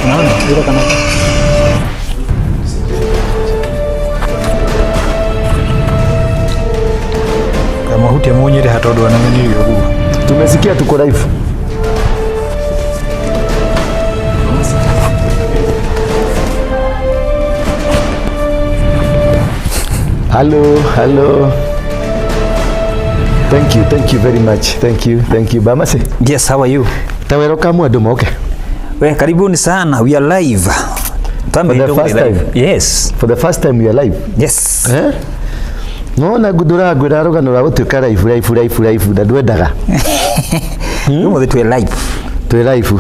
Naona ile kana kama hutia muonyere hatodo na mimi niliyokuwa. Tumesikia tuko live. Hello. Thank you very much. Thank you. Bamase. Yes, how are you? Tawero kamwe domoke. We karibuni sana. We are live. For the first time. Yes. For the first time we are live. Yes. No na gudura gwiraruga no ragutuka live ndwendaga. No that we are live. To live.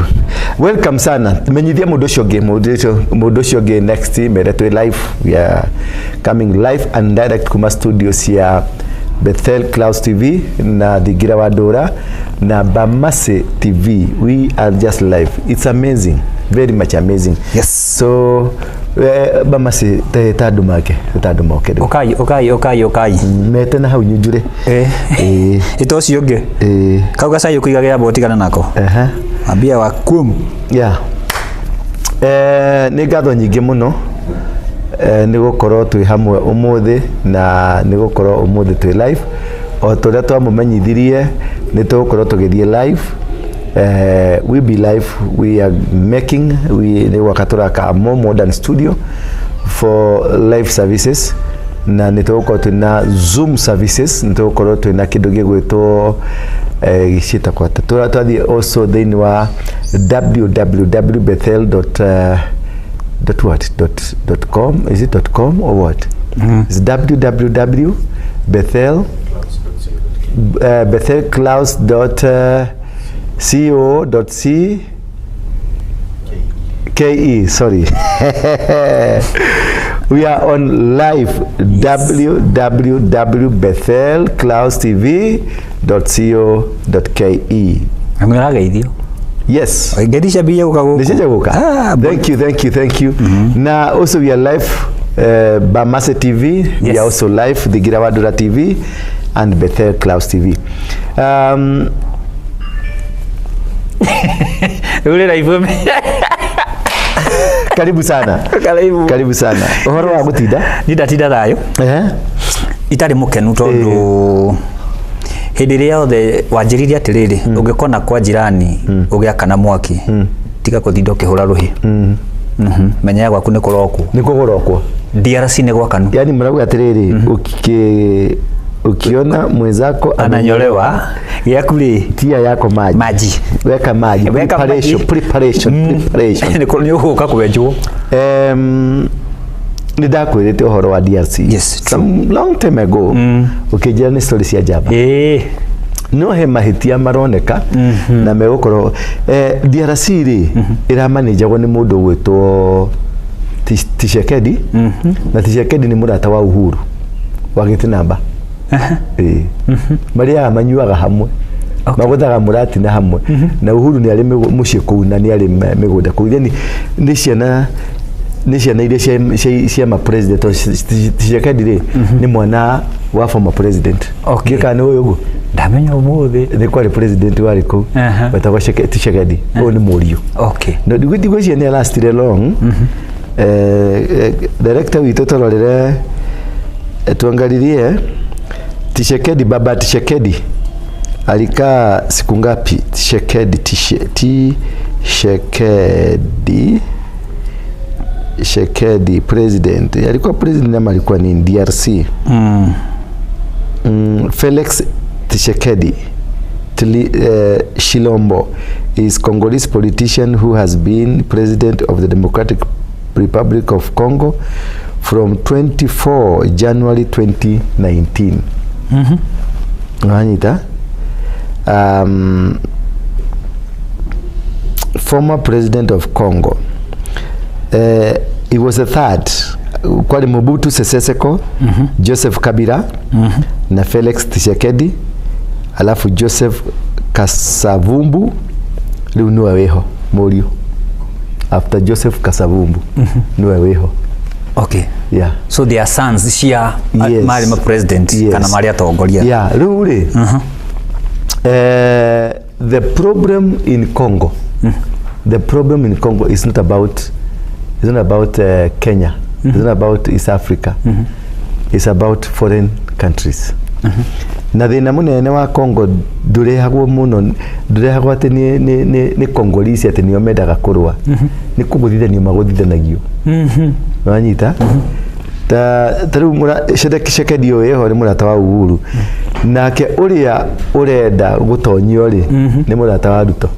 Welcome sana. Menyithia mundu ucio ge next mere to live. We are coming live and direct kuma studios ya Bethel Clouds TV na Thigira wa Ndura na Bamase TV. We are just live. It's amazing. Very much amazing. Yes. So Bamase tadumoke. Okay. Mete na hau nyujure. Itoci unge. Kauga sai ukuiga ya botigana nako. Ambia wa kum. Yeah. Ni ngatho nyingi muno. Ni gukorwo twi hamwe umuthi na ni gukorwo umuthi twi live o turia twamumenyithirie ni tugukorwo tugithie live. We be live, we are making ni wakaturaka more modern studio for live services na ni tugukorwo twina Zoom services, ni tugukorwo twina kindu gigwitwo gicita kwa twathi also then wa www.bethel.com. Is it .com or what? It's www.bethelclouds.co.ke. Sorry. We are on live. www.bethelcloudstv.co.ke. Amiraga idio. Yes. Gedisha biya ukago. Thank you. Na also we are live Bamase TV. Yes. We are also live Thigira wa Ndura TV and Bethel Clouds TV. Ule live. Karibu sana. Karibu sana. Uhoro wa gutinda? Ndatinda thayo. Itari mukenu tondu hindi ria othe wanjiriria atiriri ungikona kwa jirani ugiakana mwaki tiga kuthinda ukihura ruhi menya gwaku ni kurokwo DRC ni gwakanu. Yani mrauga atiriri ukiona mwenzako ananyolewa yakuri tia yako maji weka maji preparation ni kunyuka kubenjwo. Nidakwirite uhoro wa DRC. Yes, some long time ago. Ukijira ni story cia jaba. No he mahitia maroneka na megukorwo DRC ri iramanejagwo ni mundu gwitwo Tshisekedi. Na Tshisekedi ni murata wa Uhuru wa Gitinamba. Maria manyuaga hamwe. Maguthaga murati na hamwe. Na Uhuru ni ari mucie kuu na ni ari migunda kuu. Ni ciana iria cia ma president Tshisekedi ri ni mwana wa former president. Gika ni uyu ndamenya umuthi ni kwari president wari ku betagwo Tshisekedi uyu ni muriu. No digwici ni lastire long. Director witu tororere tuangalirie Tshisekedi, baba Tshisekedi alikaa siku ngapi? Tshisekedi president alikuwa president ama alikuwa ni DRC? Felix Tshisekedi Tshilombo is Congolese politician who has been president of the Democratic Republic of Congo from 24 January 2019. Anita former president of Congo. He was a third kwali Mobutu Sese Seko, Joseph Kabila na Felix Tshisekedi, alafu Joseph Kasavumbu riu niwe weho muriu after Joseph Kasavumbu niwe weho. Yeah. So their sons cia mari ma president kana mari atongoria. Yeah, riu ri the problem in Congo the problem in Congo is not about Kenya. It's not about East Africa. It's about foreign countries. Na thina munene wa Congo ndurehagwo muno, ndurehagwo ati ni Congolese ati nio mendaga kurwa. Ni kuguthithanio maguthithanagio. Wanyita? Taru mura Tshisekedi oyeho ni murata wa Uhuru. Nake uria urenda gutonyio ri ni murata wa Ruto.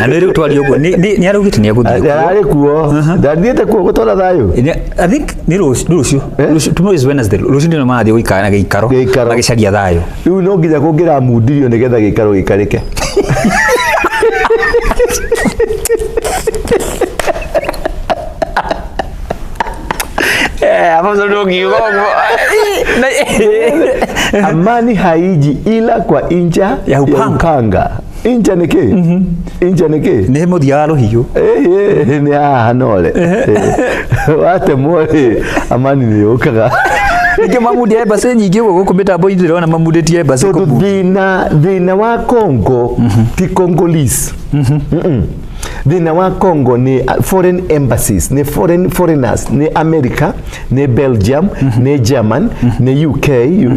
Na nero twali ugo ni arugite ni aguthie ari kuo ndathiete kuo gutora thayo. I think ni rucio tomorrow is Wednesday rucio ndino mathi uikara na giikaro na gicaria thayo riu no nginya kungira mundirio nigetha giikaro gikarike. Amani haiji ila kwa inja ya upanga. Inja niki? Inja niki? Ni muthia ruhiu. Ni hanole. Wate mwori amani ni ukaga. Niki mamudi ya base nyingi guku mitambo ithirona mamuditie base ku. Thina wa Congo ti Congolese. Thina wa Congo ni foreign embassies, ni foreigners, ni America, ni Belgium, ni German, ni UK,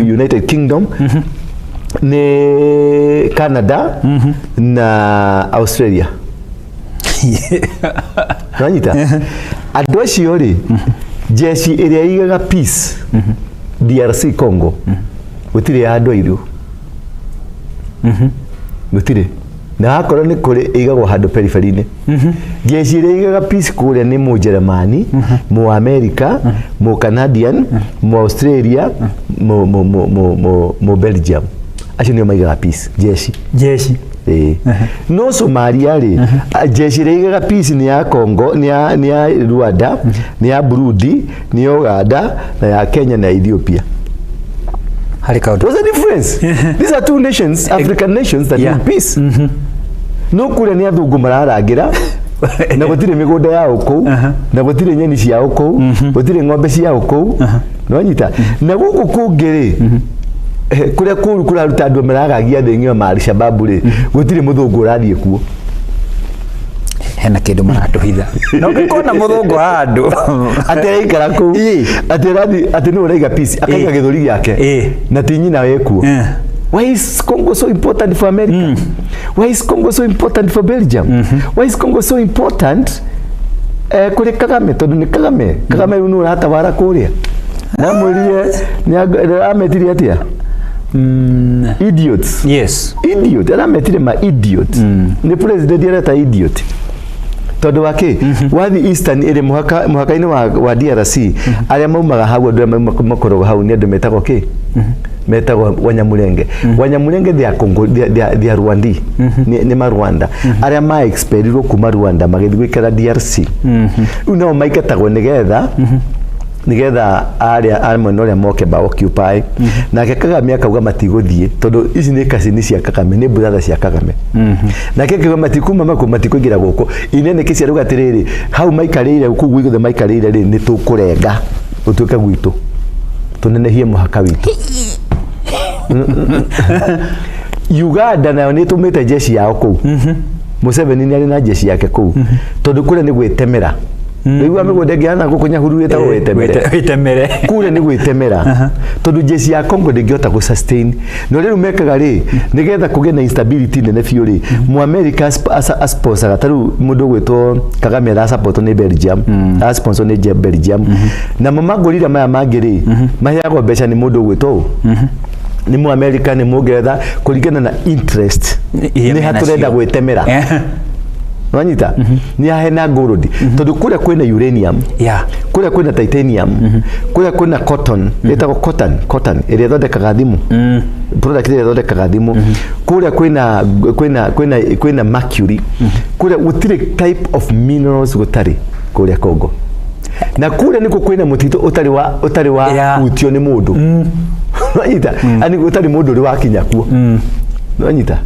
United Kingdom, ni Canada, na Australia. Nanyita? Andũ acio rĩ, jeshi ĩrĩa igaga peace DRC Congo gũtirĩ andũ airũ. Gũtirĩ. Na akorwo nĩ kũrĩ igagwo handũ periphery-inĩ. Jeshi ĩrĩa igaga peace kũrĩa nĩ Mũjeremani, Mũamerica, Mũcanadian, Mũaustralia, Belgium. Acio nĩo maigaga peace jeshi. No Somalia ri jeshi ĩrĩa igaga peace ni ya Congo, ni ya Rwanda, ni ya Burundi, ni ya Uganda, na ya Kenya na Ethiopia. What's the difference? These are two nations, African nations that need peace. No kule ni athungu mararangira na gutire migunda yao kou na gutire nyeni ciao kou gutire ng'ombe ciao kou no nyita na guku kungiri kuria kuru kuraruta andu maragagia thi ng'io ma Al-Shabaab ri gutire muthungu urathie kuo. Hena kindu maratuhitha no ngikona muthungu andu ateikara kou ati no uraiga peace akaiga githuri giake na tinyi na wekuo. Why is Congo so important for America? Why is Congo so important for Belgium? Why is Congo so important kuri Kagame? Tondu ni Kagame uno uratawara kuria na murie ni ametire atia idiots. Yes, idiot ametire ma idiot. Ni president areta idiot tondu wake wathi Eastern iri muhaka-ini wa DRC aria maumaga hau andu makoroga hau ni andu metagwo ki metagwo Wanyamulenge. Wanyamulenge they are Congo, they are Rwandi, ni Rwanda aria ma experirwo kuma Rwanda magithi gwikara DRC. Uno maikatagwo nigetha aria mwena uria moke ba occupy na Kagame akauga matiguthie tondu ici ni kasini cia Kagame, ni brother cia Kagame. Na keke matikuma matikuingira guku inene kisia ruga tiriri hau maikarire ku gwiguthe maikarire ri ni tukurenga utuke gwitu tunenehie muhaka witu. Uganda nayo ni tumite jeshi yao kou. Museveni ni ari na jeshi yake kou tondu kule ni gwitemera. Nigua migunda ngiana gukunya huru eta wetemere kule ni gwitemera tondu jeshi ya Congo ndingihota gu sustain no riu mekaga ri nigetha kuge na instability nene fiu ri mu America sponsor taru mundu gwitwo Kagame ra support ni Belgium sponsor ni Belgium na mamagurira maya mangiri maheagwo mbeca ni mundu gwitwo ni mu America ni mugetha kuringana na interest ni haturenda gwitemera. Wanyita ni ahena gold tondu kule kwina uranium kule kwina titanium kule kwina cotton etagwo cotton ire thondekaga thimu product ire thondekaga thimu kule kwina mercury kule gutire type of minerals gutari kule Congo na kule niko kwina mutito utari wa utio ni mundu. Wanyita ani utari mundu ri wakinya kuo. Wanyita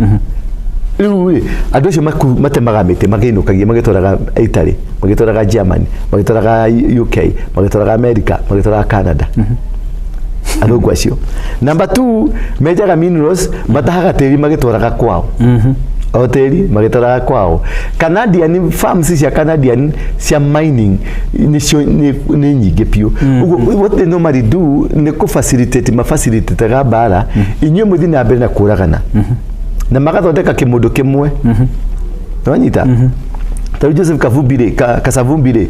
riu andu acio matemaga miti maginukagia magitwaraga Italy, magitwaraga Germany, magitwaraga UK, magitwaraga America, magitwaraga Canada. athũngũ acio. Number 2 menjaga minerals matahaga tĩri magĩtwaraga kwao. Hoteli magĩtwaraga kwao. Canadian farms cia Canadian cia mining nĩ nyingĩ piũ. What they normally do nĩ ku facilitate mafacilitate bara inyuĩ mũthi na mbere na kũragana. Na magathondeka kĩmũndũ kĩmwe. Wanyita? Tari Joseph Kasavumbire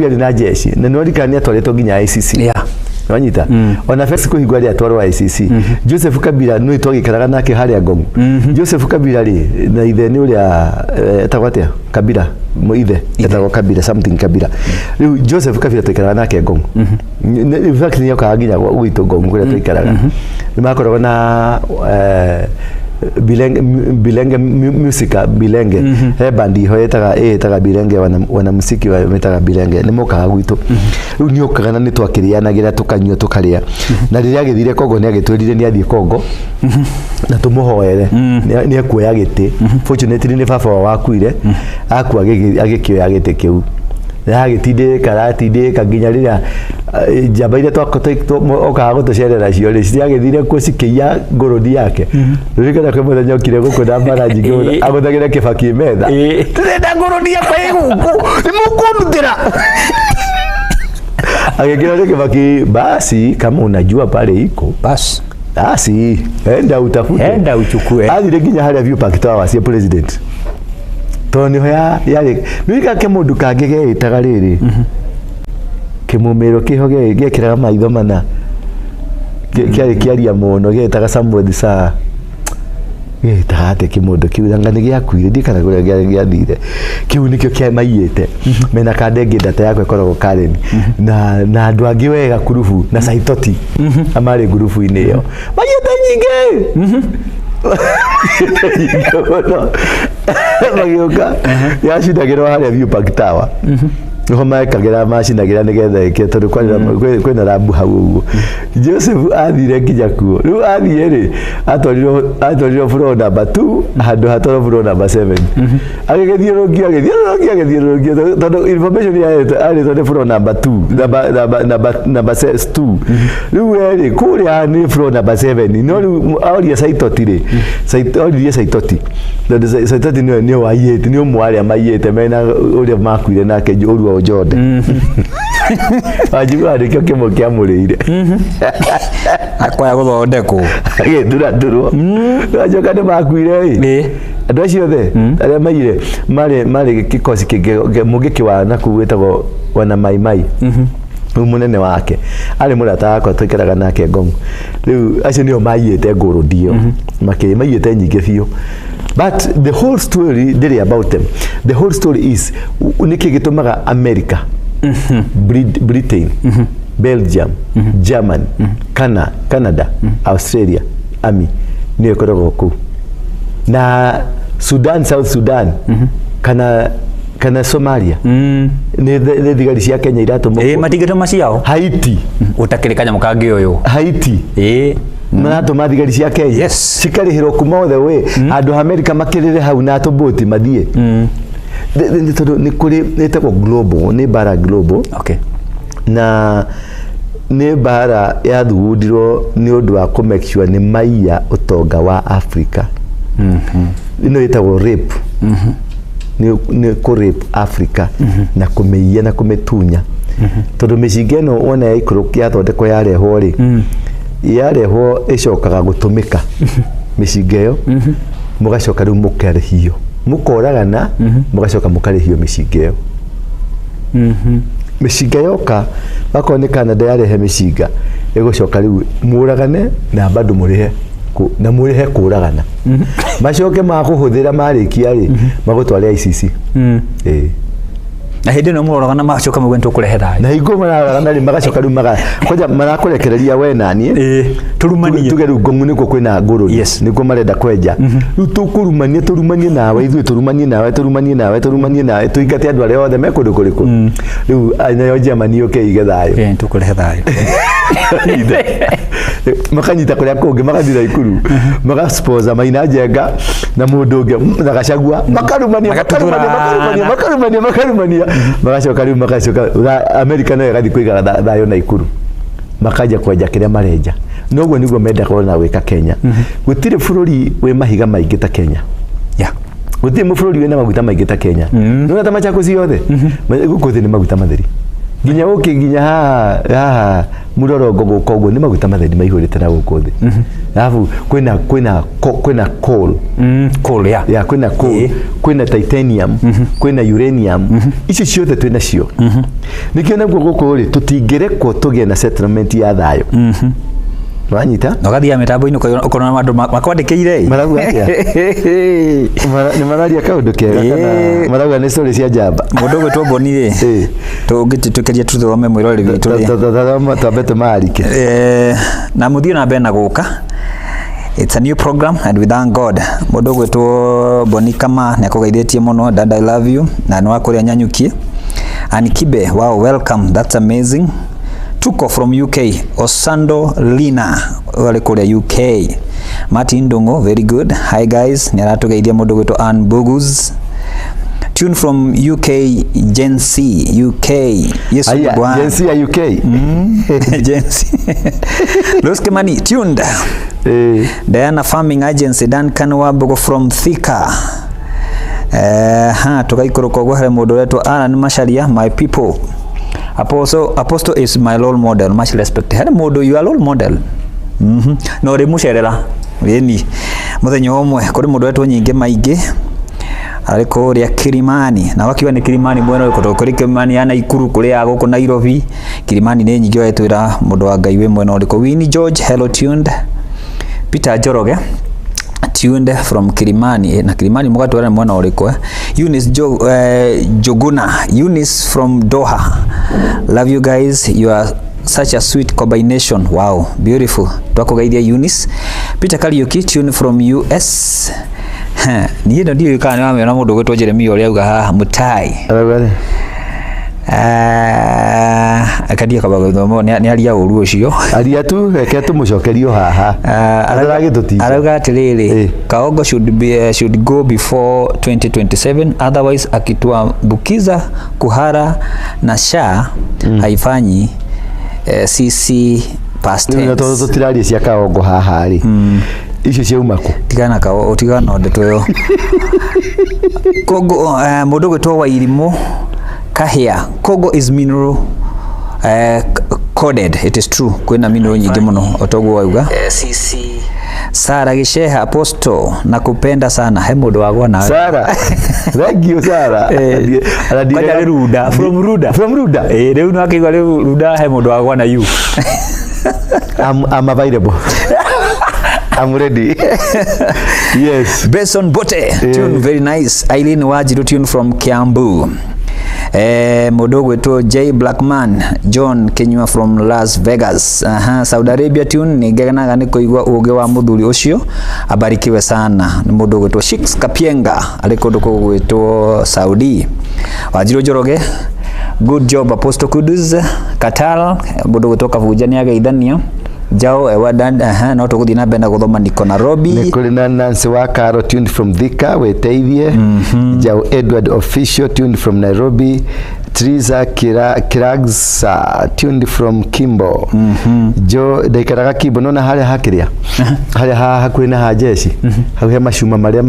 arĩ na jeshi na nĩorikania atwarĩtwo nginya ICC. Wanyita? Ona Felix Kũhingwo arĩ atwarwo ICC. Joseph Kabila nĩ twagĩikaraga nake harĩa Ngong. Joseph Kabila rĩ na ithe nĩ ũrĩa etagwo atĩa? Kabila ithe etagwo Kabila something Kabila. Rĩu Joseph Kabila twaikaraga nake Ngong. In fact nĩ okaga nginya gwitũ Ngong kũrĩa twaikaraga. Nĩmakoragwo na Bilenge musica Bilenge he bandi ho yetaga Bilenge wana muziki wa metaga Bilenge nĩ mokaga gwitũ rĩu nĩ okaga na nĩ twakĩrĩanagira tukanyua tukarĩa na rĩrĩa agĩthire Kongo nĩ agĩtwĩrire nĩ athiĩ Kongo na tumuhoere nĩ akuoya gĩtĩ fortunately nĩ baba wakuire akua agĩkioya gĩtĩ kĩu na agĩtindĩka nginya rĩrĩa njamba iria okaga gũtũcerera cio rĩ ciagĩthire kuo cikĩiya ngũrũni yake rĩrĩkana kwĩ mũthenya okire gũkũ na mbara njingĩ agũthagĩra Kĩbakĩ metha tũrenda ngũrũni yakwa ĩ gũkũ nĩ mũkũndutĩra agĩkĩra Kĩbakĩ basi kama unajua pale iko basi enda utafute enda uchukue athire nginya harĩa view park tower cia president toni hoya yari wika kĩmũndũ kangĩ geitaga rĩrĩ kĩmũmĩro kĩho gĩkĩraga maitho mana kĩarĩ kĩaria mũno gĩtaga Samuel Saa gĩtaga atĩ kĩmũndũ kĩu anga nĩ gĩakuire ndikana kũrĩa gĩathire kĩu nĩkĩo kĩamaiyĩte mena kandenge data yakwe koragwo Karen na andũ angĩ wega kurubu na Saitoti amarĩ ngurubu-inĩ ĩyo maiyĩte nyingĩ magĩũka yacindagĩrwo harĩa view park tower nĩho mekagĩra macinagĩra nĩgetha ĩke tondũ kwĩna rambu hau ũguo Joseph athire nginya kuo rĩu athiĩ rĩ atwarirwo floor number 2 handũ hatwarwo floor number 7 agĩthiũrũrũkia tondũ information arĩtwo nĩ floor number 2 number 2 rĩu rĩ kũrĩa nĩ floor number 7 no rĩu oria Saitoti rĩ oririe Saitoti tondũ Saitoti nĩo waiyĩte nĩo mwarĩa maiyĩte mena ũrĩa makuire nake ũruo Jode ajigwa ndikio kimo kia mũrĩire akwaya gũthondekwo agĩthurandurwo ajoka nĩ makuire ĩ andũ acio othe arĩa maire marĩ kikosi mũngĩkĩwa na kuwĩtagwo wana maimai munene wake arĩ mũrata wakwa tũikaraga nake Ngong rĩu acio nĩo maiyĩte ngũrũndio maiyĩte nyingĩ biũ. But the whole story did about them. The whole story is niki gitumaga America, Britain, Belgium, Germany, Canada, Australia, Army niyo koragwo ku. Na Sudan, South Sudan, kana Somalia. Ni thigari cia Kenya iratumwo. Matigĩtwo maciao. Haiti. Utakĩrĩkanya mũkange ũyũ. Haiti. Maratũma thigari cia Kenya cikarĩhĩrwo kuma othe we andũ America makĩrĩre hau na tũbũti mathiĩ tondũ nĩ kũrĩ nĩtagwo global nĩ bara global na nĩ bara yathugundirwo nĩ ũndũ wa kũ make sure nĩ maiya ũtonga wa Africa ĩno ĩtagwo rape nĩ kũ rape Africa na kũmĩiya na kũmĩtunya tondũ mĩcinga ĩno wona yaikũrũkia yathondekwo yarehwo rĩ yarehwo ĩcokaga gũtũmĩka mĩcinga ĩyo mũgacoka rĩu mũkarĩhio mũkoragana mũgacoka mũkarĩhio mĩcinga ĩyo mĩcinga yoka akorwo nĩ Canada yarehe mĩcinga ĩgũcoka rĩu mũragane na bado mũrĩhe na mũrĩhe kũragana macoke ma kũhũthĩra marĩkia rĩ magũtware ICC na hindi no mũroragana macoka mũgwento kũrehe thayũ na hingo mararagana rĩ magacoka rĩu koja marakũrekereria we nani turumanie tuge rĩu Ngong nĩkuo kwĩna ngũrũni nĩkuo marenda kwenja rĩu tũkũrumanie nawe ithuĩ turumanie nawe tũingate andũ arĩa othe mekũndũ kũrĩkũ rĩu nayo Germany yoke ige thayũ tũkũrehe thayũ makanyita kũrĩa kũngĩ magathira ikuru magasponsor Maina Njenga na mũndũ ũngĩ na Gachagua makarumania magacoka rĩu America nayo ĩgathiĩ kũiga thayũ na ikuru makaja kwenja kiria marenja noguo niguo menda kuona gwika Kenya gutire bururi we mahiga maingi ta Kenya gutire bururi we na maguta maingi ta Kenya nona ta Machakos yothe gukuthi ni maguta matheri ginya ukiginya ha murorongo guko guo ni maguta matheri maihurite na gukuthi alafu kwina coal kwina coal kwina titanium kwina uranium ici ciothe twina cio nikio naguo guko ri tutingerekwo tugie na settlement ya thayo wanyita nogathia mitambo-ini ukona andu makwandikiire marauga ni mararia kaundu kega kana marauga ni story cia jamba mundu gwitwo Boni tungitukiria tuthome mwirori witu twambete marike na muthio na mbere na guka. It's a new program and we thank God. Mundu gwitwo Boni kama ne kugeithietie muno. Dad, I love you na no akuria nyanyukie. And Kibe, wow, welcome, that's amazing. Tuko from UK, Osando Lina wale kule UK. Martin Dongo, very good. Hi guys, niratugeithia mundu gwitwo Ann Bogus. Tune from UK, Gen C, UK. Yes, bwana. Gen C ya UK. Gen C. Los Kemani tuned. Diana Farming Agency, Dan Kanwabogo from Thika. Tukaikoroka gwa mundu wetu Alan Masharia, my people. Apostle is my role model, much respect. Had mundu you are role model. No rimucerera. Yeni. Muthenya omwe kuri mundu wetu nyinge maingi. Ariko ria Kilimani na wakiwa ni Kilimani mwena uko kuri Kilimani yana ikuru kuri ya guko Nairobi. Kilimani ni nyingi wetwira mundu wa Ngai we mwena uriko. Winnie George, hello tuned. Peter Joroge tuned from Kilimani na Kilimani mugatu mwena uriko. Eunice Joguna, Eunice from Doha. Love you guys, you are such a sweet combination. Wow, beautiful. Twakugeithia Eunice. Peter Kariuki tuned from US. Niĩ ndo ndiyo kana wame na mundu gwetwo Jeremia uri auga haha Mutai akadia kabaga thomo ni aria uru ucio aria tu reke tumucokerio haha arauga atiriri Kaongo should go before 2027 otherwise akitua Bukiza Kuhara na Sha haifanyi CC past tense tutiraria cia Kaongo haha ri icio cia umako tigana kao tigana ndeto yo Kogo mundu gwetwo Wairimu Kahia. Kogo is mineral coded, it is true. Kwina mineral nyingi muno otogwo wauga CC Sara Gisheha Apostle nakupenda sana he mundu wagwa nawe Sara thank you Sara kwenda Ruda from Ruda riu no akigwa Ruda he mundu wagwa na you I'm available. I'm ready. Yes. Benson Bote, tune very nice. Eileen Wajiru tune from Kiambu. Mundu gwetwo J Blackman, John Kenywa from Las Vegas. Saudi Arabia tune ni ngegenaga ni kuigwa uge wa muthuri ucio abarikiwe sana. Ni mundu gwetwo Shix Kapienga ari kundu gwetwo Saudi. Wajiru Njoroge, good job Apostle Kudus. Qatar mundu gwetwo Kavuja ni ageithania Jao ewadan no tuguthi na benda guthoma niko Nairobi. Nikuri na Nancy Wakaro tuned from Thika weteithie. Jao Edward Official tuned from Nairobi. Triza Kirags tuned from Kimbo. Jo daikaraga Kimbo nona haria hakiria. Haria hakuri na hajeshi. Hau he mashuma maria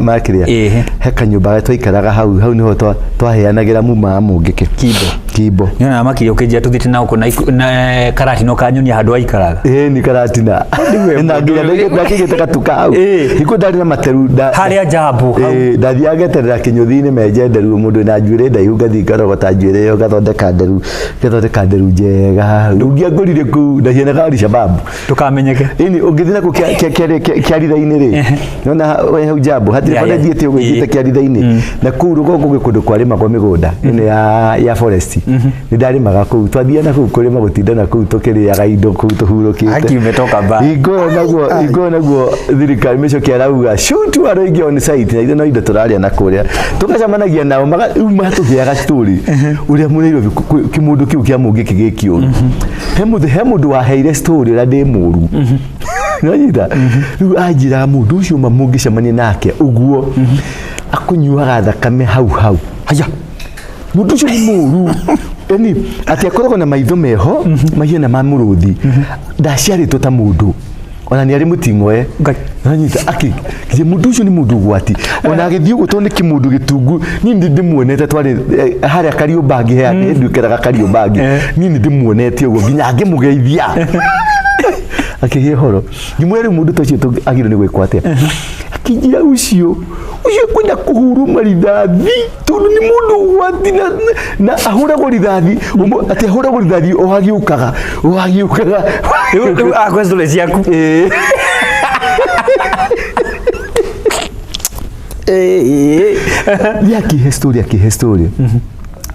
makiria. He kanyumba twaikaraga hau niho twaheanagira muma mungike. Kimbo. Nyona makiri ukijia tuthiti na uko na karati no kanyonia handu aikaraga. Ni karatina. Na nginya ndagigitaka tukau. Iko ndari na materu haria jambu. Ndathi ageterera kinyothini menjenderu mundu na njuire ndaihu gathi garogota njuire yo gathondeka nderu njega. Ungia ngorire ku ndahiena gari shababu. Tukamenyeke. Ini ungithi na ku kiaritha-ini ri. Nona we hau jambu hatire bada thiete ugithite kiaritha-ini. Na ku rugo gugikundu kwarima kwa migunda. Ine ya forest. Ni ndarimaga ku twathia na ku kurima gutinda na ku tukiriaga indo ku tuhurukite. Haki umetoka ba. Igo naguo thirikari mecio kiarauga shutu aroingi on site na indo turaria na kuria tukacamanagia nao matugiaga story uria mureiro kimundu kiu kia mungi kigikio he mundu waheire story ra ndi muru nyita riu ajira mundu ucio mamungi camani nake uguo akunyuaga thakame hau haya mundu ucio ni muru yani ati akoragwo na maitho meho mahiana ma muruthi ndaciarĩtwo ta mũndũ ona nĩ arĩ mũting'oe nanyita aki kije mũndũ ũcio nĩ mũndũ gwati ona agĩthiĩ ũguo tondũ nĩ kĩmũndũ gĩtungu niĩ ndĩmuonete twarĩ harĩa Kariũbangi he ndukeraga Kariũbangi niĩ ndĩmuonete ũguo nginya ngĩmũgeithia akĩgĩa horo ngĩmwĩra rĩu mũndũ ta ũcio agĩrĩirwo nĩ gwĩkwo atĩa akĩnjĩra ũcio kwenda kũhurwo marithathi tondũ nĩ mũndũ gwati na ahũragwo rithathi atĩ ahũragwo rithathi o hagiũkaga rĩu akwestole ciaku akĩhe story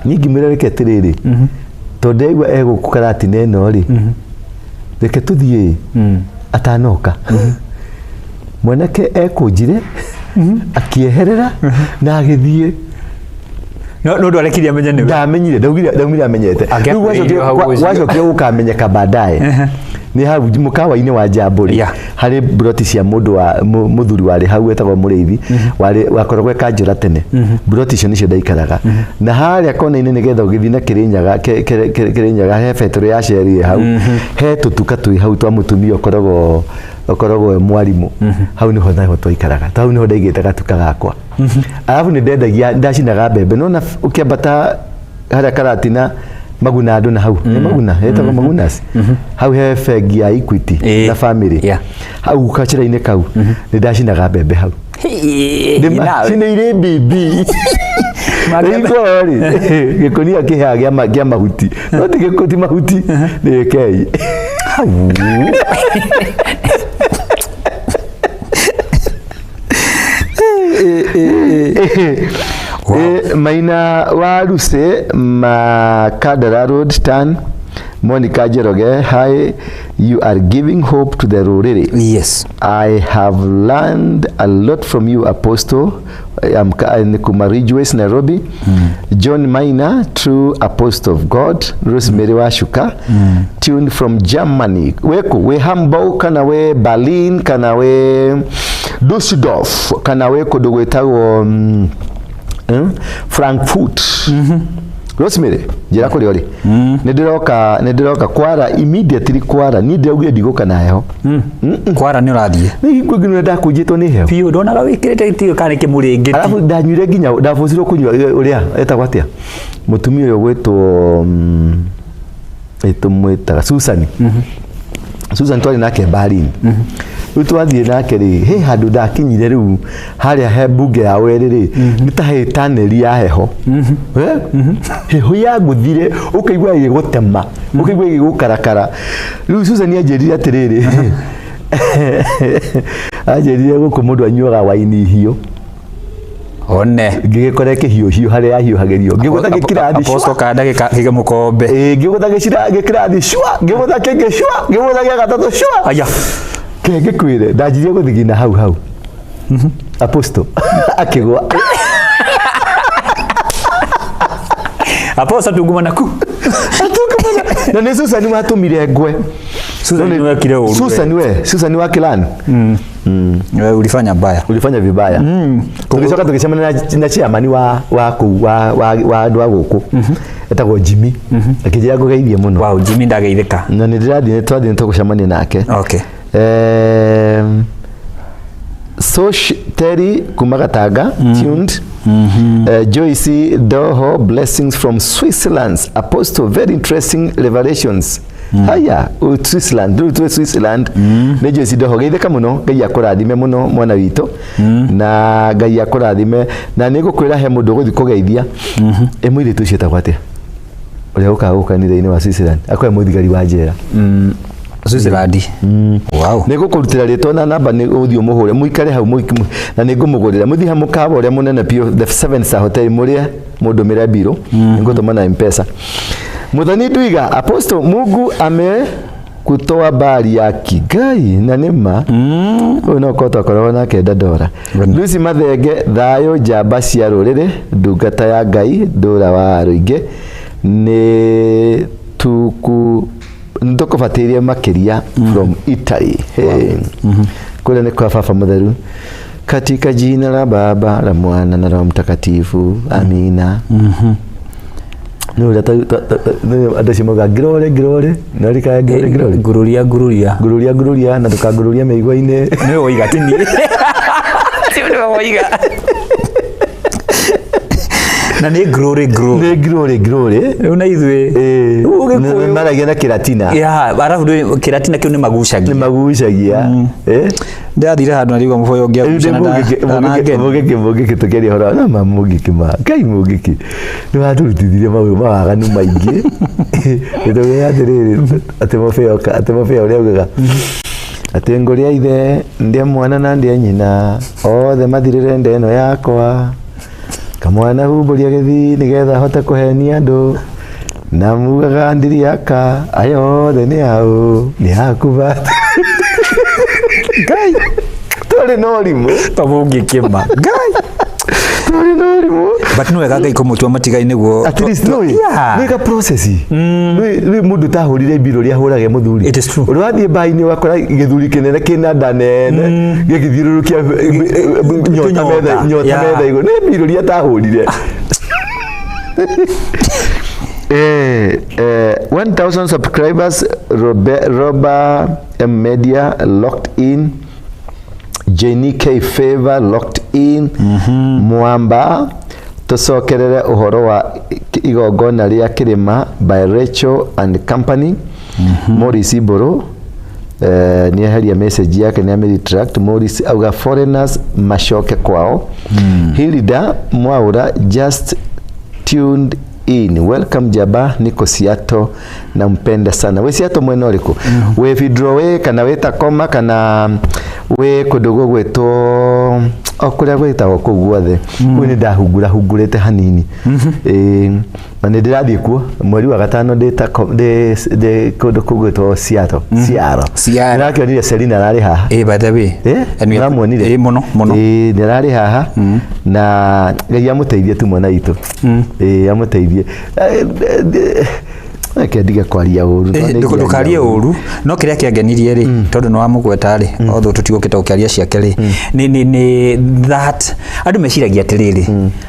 niĩ ngĩmwĩra reke atĩrĩrĩ tondũ ndaigua egũkũ karatina ĩno rĩ reke tũthiĩ atanoka mwanake ekũnjire akĩeherera na agĩthiĩ no ndwarekirie amenye nĩwe ndamenyire ndaumire amenyete rĩu gwacokire gũkamenyeka baadaye nĩ hau mũkawa-inĩ wa Njambũri harĩ broti cia mũndũ wa mũthuri warĩ hau etagwo Mũrĩithi wakoragwo Kanjũra tene broti icio nĩcio ndaikaraga na harĩa kona-inĩ nĩgetha ũgĩthiĩ na Kĩrĩnyaga he betũrũ ya Sheri hau he tũtuka twĩ hau twa mũtumia ũkoragwo mwarimũ hau niho naho twaikaraga hau niho ndaigĩte gatuka gakwa arabu nĩ ndendagia ndacinaga mbembe nona ũkĩambata harĩa karatina Maguna andũ na hau Maguna etagwo Magunas hau he bengi ya Equity na family hau kacĩra-inĩ kau nĩ ndacinaga mbembe hau cinĩire bibi gĩkonia kĩhea gĩa mahuti no ti gĩkoti mahuti nĩ kei Maina wa Ruse Makadara Road Stan Monica Jeroge, hi, you are giving hope to the Rurere. Yes. I have learned a lot from you, Apostle. I'm in Kumarijwes, Nairobi. John Maina, true Apostle of God. Rosemary Washuka, tuned from Germany. We Hamburg, kana we Berlin, kana we Düsseldorf, kana we kodogwetago Frankfurt. Rosemary, njira kuri ori. Ndiroka kwara immediately kwara ni ndaugie ndiguka nayo. Kwara ni urathie. Ni kwigino ndakujitwo ni heo. Piu ndonaga wikirite itio kane kimuringiti. Alafu ndanyure ginya ndafusirwo kunywa uria etagwo atia. Mutumia uyo gwetwo mwetaga Susan. Susan twari nake Berlin. Twathie nake ri he handu ndakinyire riu haria he bunge ya weriri nitahe taneri ya heho heho ya guthire ukaigwa igutema ukaigwa igukarakara riu Susan anjerire atiriri anjerire guku mundu anyuaga waini hiyo one ngigikore kihio haria hiuhagirio ngigutha gikirathi aposto ka ndagika kige mukombe ngigutha gikirathi shwa ngigutha kenge shwa ngigutha gatatu shwa aya kenge kwire ndajirie guthigina hau Apostle akigwa Apostle tunguma naku na ni Susan watumire ngwe Susan wa Kilani wewe ulifanya vibaya tungicoka tukicemana na chairman wa andu a guku etagwo Jimmy akijira gugeithie muno wow Jimmy ndageithika na ni ndirathie twathie tugucemania nake okay Terry Kumagatanga tuned Joyce Doho, blessings from Switzerland. Apostle, very interesting revelations. Haya, Switzerland, Switzerland. Ne Joyce Doho, geitheka muno, Ngai akurathime muno mwana wito. Na Ngai akurathime na nigukwira he mundu guthi kugeithia. Emwire tucieta gwate. Uria uka ni wa Switzerland. Akwa muthigari wa njera. Switzerland. Wow. Nigũkũrutĩra rĩtwa na namba nĩ ũthiũ mũhũre mũikare hau na nĩngũmũgũrĩra mũthiĩ ha mũkawa ũrĩa mũnene pio the 7 Star Hotel mũrĩa mũndũmĩre biro nĩngũtũma na M-Pesa. Muthoni Ndwiga, Apostle, Mungu amekutoa bari ya Kigai na nĩma ũyũ no kota korwo nake Dandora. Lucy Mathenge, thayũ njamba cia rũrĩrĩ ndungata ya Ngai ndũra wa rũingĩ nĩ ndokobatiria makiria from Italy. Kule ni kwa Baba Mutheru katika jina la Baba la Mwana na Roho Mtakatifu. Amina. no rata adashimoga grore no rika grore gururia na tukagururia meigwa-ine no oiga tini sio oiga na nĩ glory una ithwe maragia na kiratina arabu kiratina kĩu nĩ magucagia ndathira handu narigo muboyo ngiagucana mũgĩkĩ tũkĩaria horo na mũgĩkĩ Ngai mũgĩkĩ nĩ watũrutithirie maũndũ mawaganu maingĩ nĩtũgĩa atĩrĩrĩ atĩ mũbeo ũrĩa augaga atĩ ngũrĩa ithe ndĩ mwana na ndĩ nyina othe mathirĩre nda ĩno yakwa kamwana humbũria gĩthii nĩgetha hote kũhenia andũ na mugaga ndiri yaka ayothe nĩ yaũ nĩ yakuba Ngai tũrĩ na ũrimũ mũngĩkĩma Ngai tũrĩ na ũrimũ but no wega Ngai kũmũtua matigai nĩguo at least no nĩga process nĩ mũndũ tahũrire mbiro rĩa hũrage mũthuri ũrĩa wathiĩ mbaĩ-inĩ wakora gĩthuri kĩnene kĩna nda nene gĩgĩthiũrũrũkia nyota metha igũrũ nĩ mbiro rĩa tahũrire 1000 subscribers Roba M Media locked in Jenny K Favor locked in Mwamba tucokerere uhoro wa igongona ria Kirima by Rachel and Company Morris Iboro ni aheria message yake ni ameretract Morris auga foreigners mashoke kwao Hilda Mwaura just tuned in welcome Jaba niko Seattle na mpenda sana we Seattle mwena uliku we withdraw we kana weta koma kana we kudogo gweto okuria gwetagwo kũu guothe we nĩ ndahungurĩte hanini na nĩ ndĩrathiĩ kuo mweri wa gatano ndĩ kũndũ kũu gwetwo Seattle nĩrakĩonire Selina ararĩ haha by the way nĩramuonire mũno nĩ ararĩ haha na Ngai amũteithie tu mwana witũ amũteithie Ndio kwaria uru ndukarie uru no kiria kiangenirie ri tondu no amugweta ri otho tutigukita ukiaria ciake ri ni that andu meciragia atiriri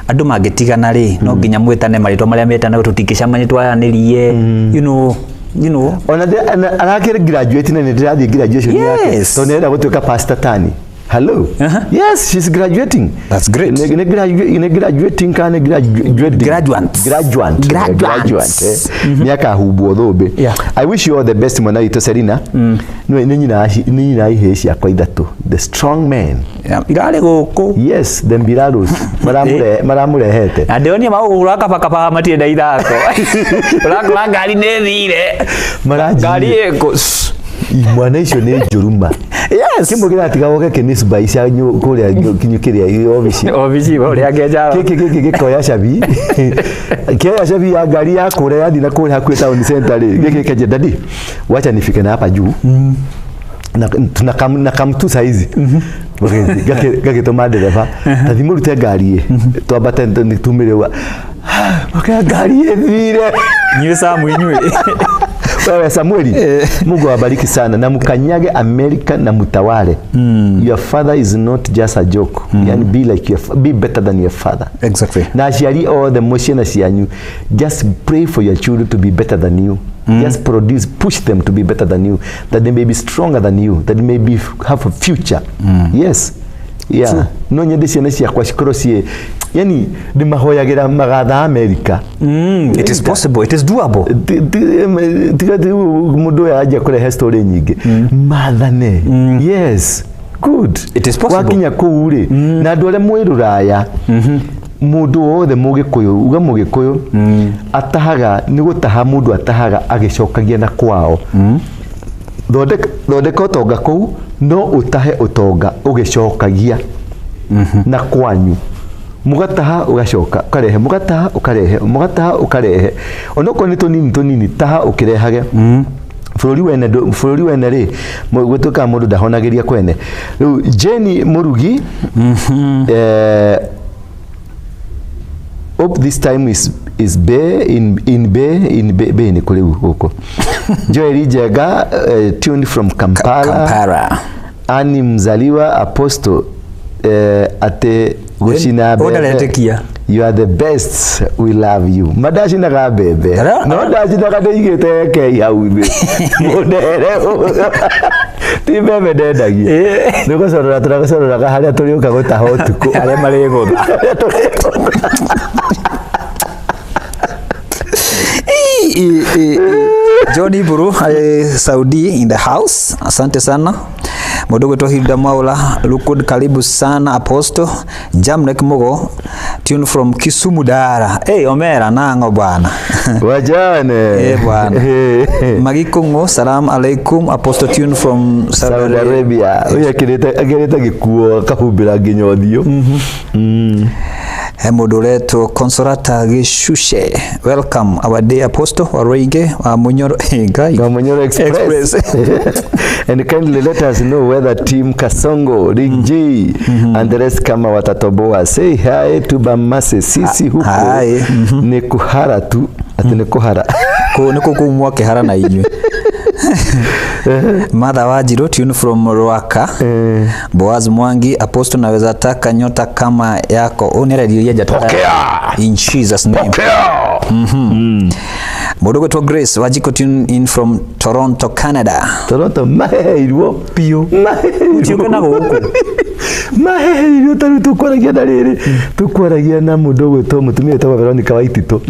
andu mangitigana ri no nginya mwetane maritwa maria metana tutingicamanye twayaniriye you know ona arakire graduate na ndirathi graduation yake tondu nenda gutuika pastor tani hello yes she's graduating that's great graduating kana graduate miaka hubwo thombe I wish you all the best mwana witũ Selina ni nyina iheci akwa ithatu the strong man irare guku yes the mbiraru maramurehete andeonia maugura kapakapa matienda ithako urakora ngari nĩ thire ngari eko mwana icio nĩ njuruma yes kimbo kira tigawoke kinisba cia kuria kinyukiria obici uria ngeja gikoya cabi kaya cabi ya ngari ya kuria yathi na kuria hakuĩ town center ri gikeje dadi wacha nifike na hapa juu na kamtu saizi gagitũma ndereba tathi mũrute ngari twambate nitumirewa ngari ĩthire nyuĩ Samu inyuĩ wewe Samueli Mungu awabariki sana na mkanyage America na mutawale your father is not just a joke yani be better than your father exactly na aciari all the motion cianyu just pray for your children to be better than you just push them to be better than you that they may be stronger than you that they may have a future yes no nyende ciana ciakwa cikorwo cie yani ndimahoyagira magatha America it is possible it is doable tigati mundu yaje kurehe story nyingi mathane yes good it is possible wakinya kuu ri na andu aria mwiruraya mundu wothe mugikuyu uga mugikuyu atahaga ni gutaha mundu atahaga agicokagia na kwao thondeka utonga kuu no utahe utonga ugicokagia na kwanyu mugataha ugacoka ukarehe mugataha ukarehe onoko ni tunini taha ukirehage bururi wene ri gwetuka mundu ndahonagiria kwene riu Jenny Murugi hope this time is in Bay ni kule huko Joel Jega tuned from Kampala. Ani Mzaliwa Apostle ate gucina mbembe you are the best, we love you. Madashina ga bebe no ndashina ga ndeigite ke hau thi mudere ti bebe ndendagia niko sorora haria turiuka gutaha utuku aria mari gutha Johnny Buru Saudi in the house. Asante sana Mudogo to Hilda Maula Lukud, karibu sana Apostle Jamnek Mogo tune from Kisumu Dara. Omera nango bwana wajane bwana Magikungo salam alaikum Apostle tune from Saudi Arabia. Oya kireta gikuo kahubira ginyothio Modoreto Consolata Gishushe. Welcome our day Apostle Warenge Munyoro Munyoro Express. And kindly let us know whether Team Kasongo, Rick G and the rest kama watatoboa. Say hi to Bamase sisi huko. Hi. Ni kuhara tu. Ati ni kuhara. Niko kumwa kehara na inywe. Mother Wajiro tune from Ruaka. Boaz Mwangi Apostle naweza taka nyota kama yako. Uniradi yeja in Jesus name. Mudogo to Grace Wajiko tune in from Toronto, Canada. Toronto mahirwo pio. Mahirwo na huko. Mahirwo taru tukoragia na riri. Tukoragia na mudogo to mutumia to Veronica Waitito.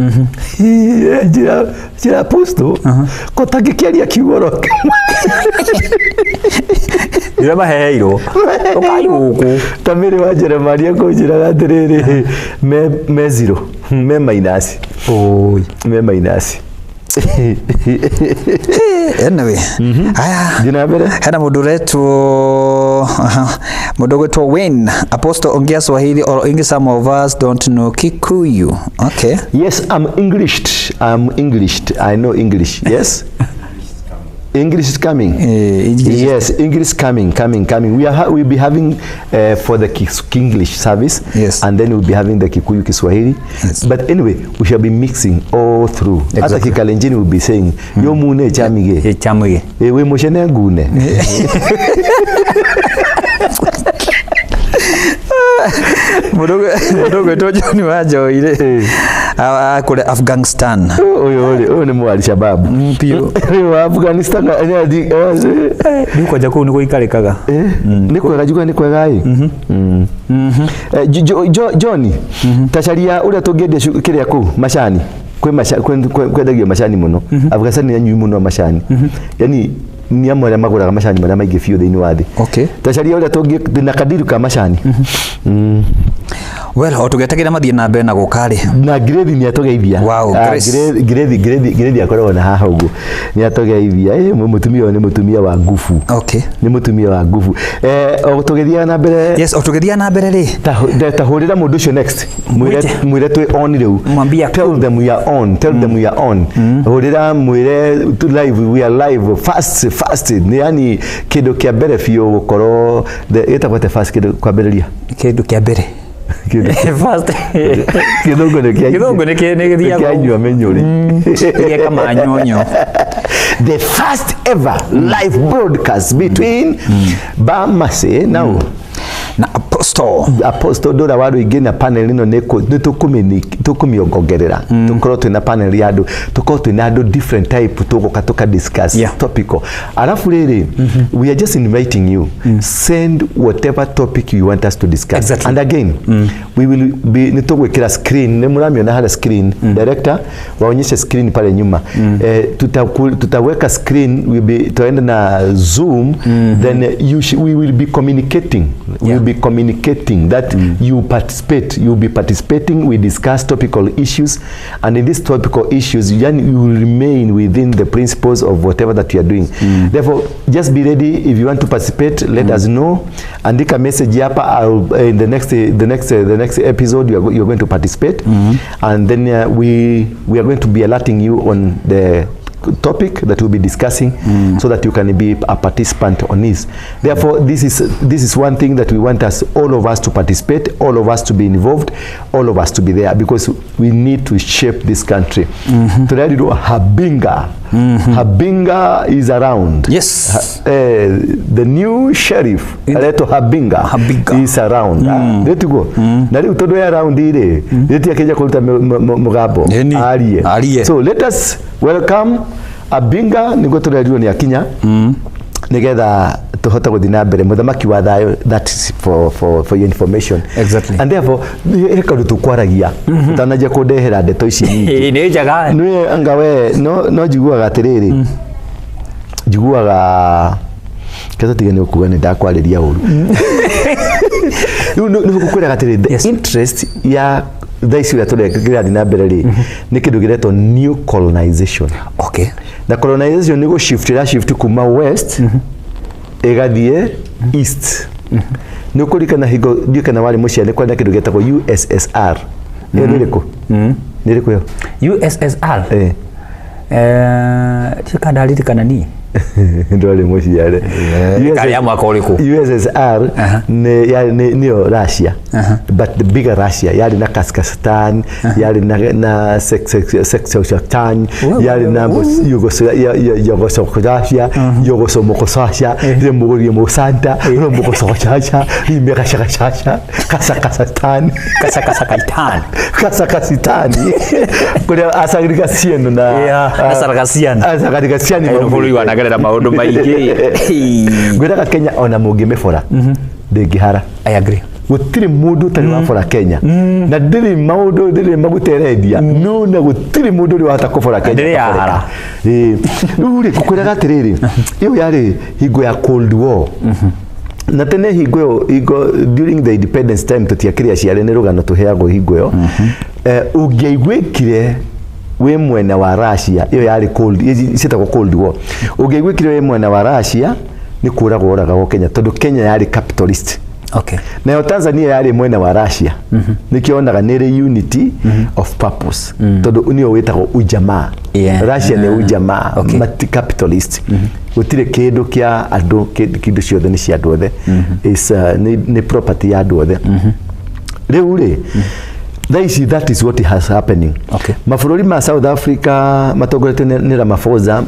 Jira Apostle. Kotagikiaria kiworo. Ira mahirwo. Tokai huko. Tamiri wa Jeremiah ko jira gatiriri me zero. Me minus. Oi, me minus. Anyway, haya jina bere hana mudogo to win Apostle ongea Swahili or English. Some of us don't know Kikuyu. Okay. Yes, I'm English. I know English. Yes. English is coming. Yes, English coming. We'll be having for the English service. Yes. And then we'll be having the Kikuyu Kiswahili. Yes. But anyway, we shall be mixing all through. Exactly. Ata Kikalenjini will be saying, yo mune chamige. Chamige. We moshene ngune. Mudogo to Johnny wajo ile kule Afghanistan. Oyo ni mu Al-Shabaab. Pio. Wa Afghanistan niko jako niko ikarekaga. Niko gajuga niko gai. Johnny tacaria uria tungende kiria ku mashani kwendagio mashani muno. Afghanistan ni nyu muno mashani. Yani ni amwe maguraga mashani mara maige fiyo thini wathi. Okay. Tacaria uria tungi na kadiru ka mashani. Well, otugetagira mathie na mbere na gukari. Na grade ni atogeithia. Wow, grade akorwo na haha ugu. Ni atogeithia. Mutumia ni mutumia wa nguvu. Okay. Ni mutumia wa nguvu. Otugethia na mbere. Yes, otugethia na mbere ri. Tahurira mundu ucio next. Mwire twi on riu. Mwambia tell them we are on. Hurira mwire live, we are live fast. Ni yani kido kia mbere fiyo gukorwo itakwete fast kido kwa mbere kido kia mbere. Fast. Kidongo ne kia nywa menyori. Ile kama nyonyo. The first ever live broadcast between Bamase now na Apostle Dora waru igena panel ino neko tukumiongongerera tukorwo twina panel ya andu tukorwo twina andu different type tuka discuss topical. Alafu riri we are just inviting you send whatever topic you want us to discuss. Exactly. And again we will be nitogwekira screen ne muramiona hala screen director waonyeshe screen pale nyuma tutaweka screen will be tuenda na Zoom then we will be communicating. We'll be communicating that you participate. You'll be participating. We discuss topical issues, and in these topical issues, you will remain within the principles of whatever that you are doing. Therefore, just be ready. If you want to participate, let us know. Andika message hapa. In the next episode, you're going to participate, and then we are going to be alerting you on the topic that we'll be discussing so that you can be a participant on this. Therefore, this is one thing that we want all of us to participate, all of us to be involved, all of us to be there, because we need to shape this country. Tunarudi habinga Habinga is around. Yes. The new sheriff Aleto Habinga is around. Letugo. Na riu tondu ya around ire reti akeja kuruta mugambo arie. So let us welcome Habinga niguo tureriwo ni akinya nigetha tuhota guthii na mbere muthamaki wa thayo. That is for your information. Exactly. And therefore heka tukwaragia utanaje kundehera ndeto ici nyingi ni njaga ni angawe no jiguaga atiriri jiguaga kaza tigane ukuga ni ndakwariria uru no gukwira atiriri the interest ya thaisi ya turegira thina mbere ri ni kindu giretwo new colonization. Okay. Na colonization ni go shift kuma west egathie east. Ni kurikana higo ndio kana wali muciane kwa kindu getagwo USSR. Niriko niriko yo USSR tikadaliti kana ni ndole muciane kali ya mwaka uliku USSR ni Russia, but the bigger Russia yali na Kazakhstan, yali na Seksektan, yali na Yugoslavia, Yugosomokosasha, Remugori Mosanta, Romokosasha, Imekashakasha, Kazakhstan, Kazakhstan. Kuna asagirikasiano na asagirikasiano no boliwa na gara maundu maingi gwira Kenya ona mungi mefora ndingihara. I agree. Gutiri mundu tari wa fora Kenya na ndiri maundu ndiri maguteredia no na gutiri mundu ri wahota kufora Kenya ndiri hara uri kukwira atiriri iyo yari higo ya Cold War na tene higo during the independence time tutiakiria ciare ni rugano tuheagwo higo yo ungeigwikire we mwena wa Russia iyo yari isitagwo Cold War ungeigwikire we mwena wa Russia ni kuragwo oraga Kenya tondu Kenya yari capitalist. Okay. Na Tanzania yari mwena wa Russia nikionaga nere unity of purpose tondu niyo wetagwo ujamaa. Russia ni ujamaa mati capitalist gutire kindu kia andu kindu ciothe ni cia andu othe is ni property ya andu othe riu ri that is what has happening. Okay. Mabũrũri ma South Africa matongoretio ni Ramaphosa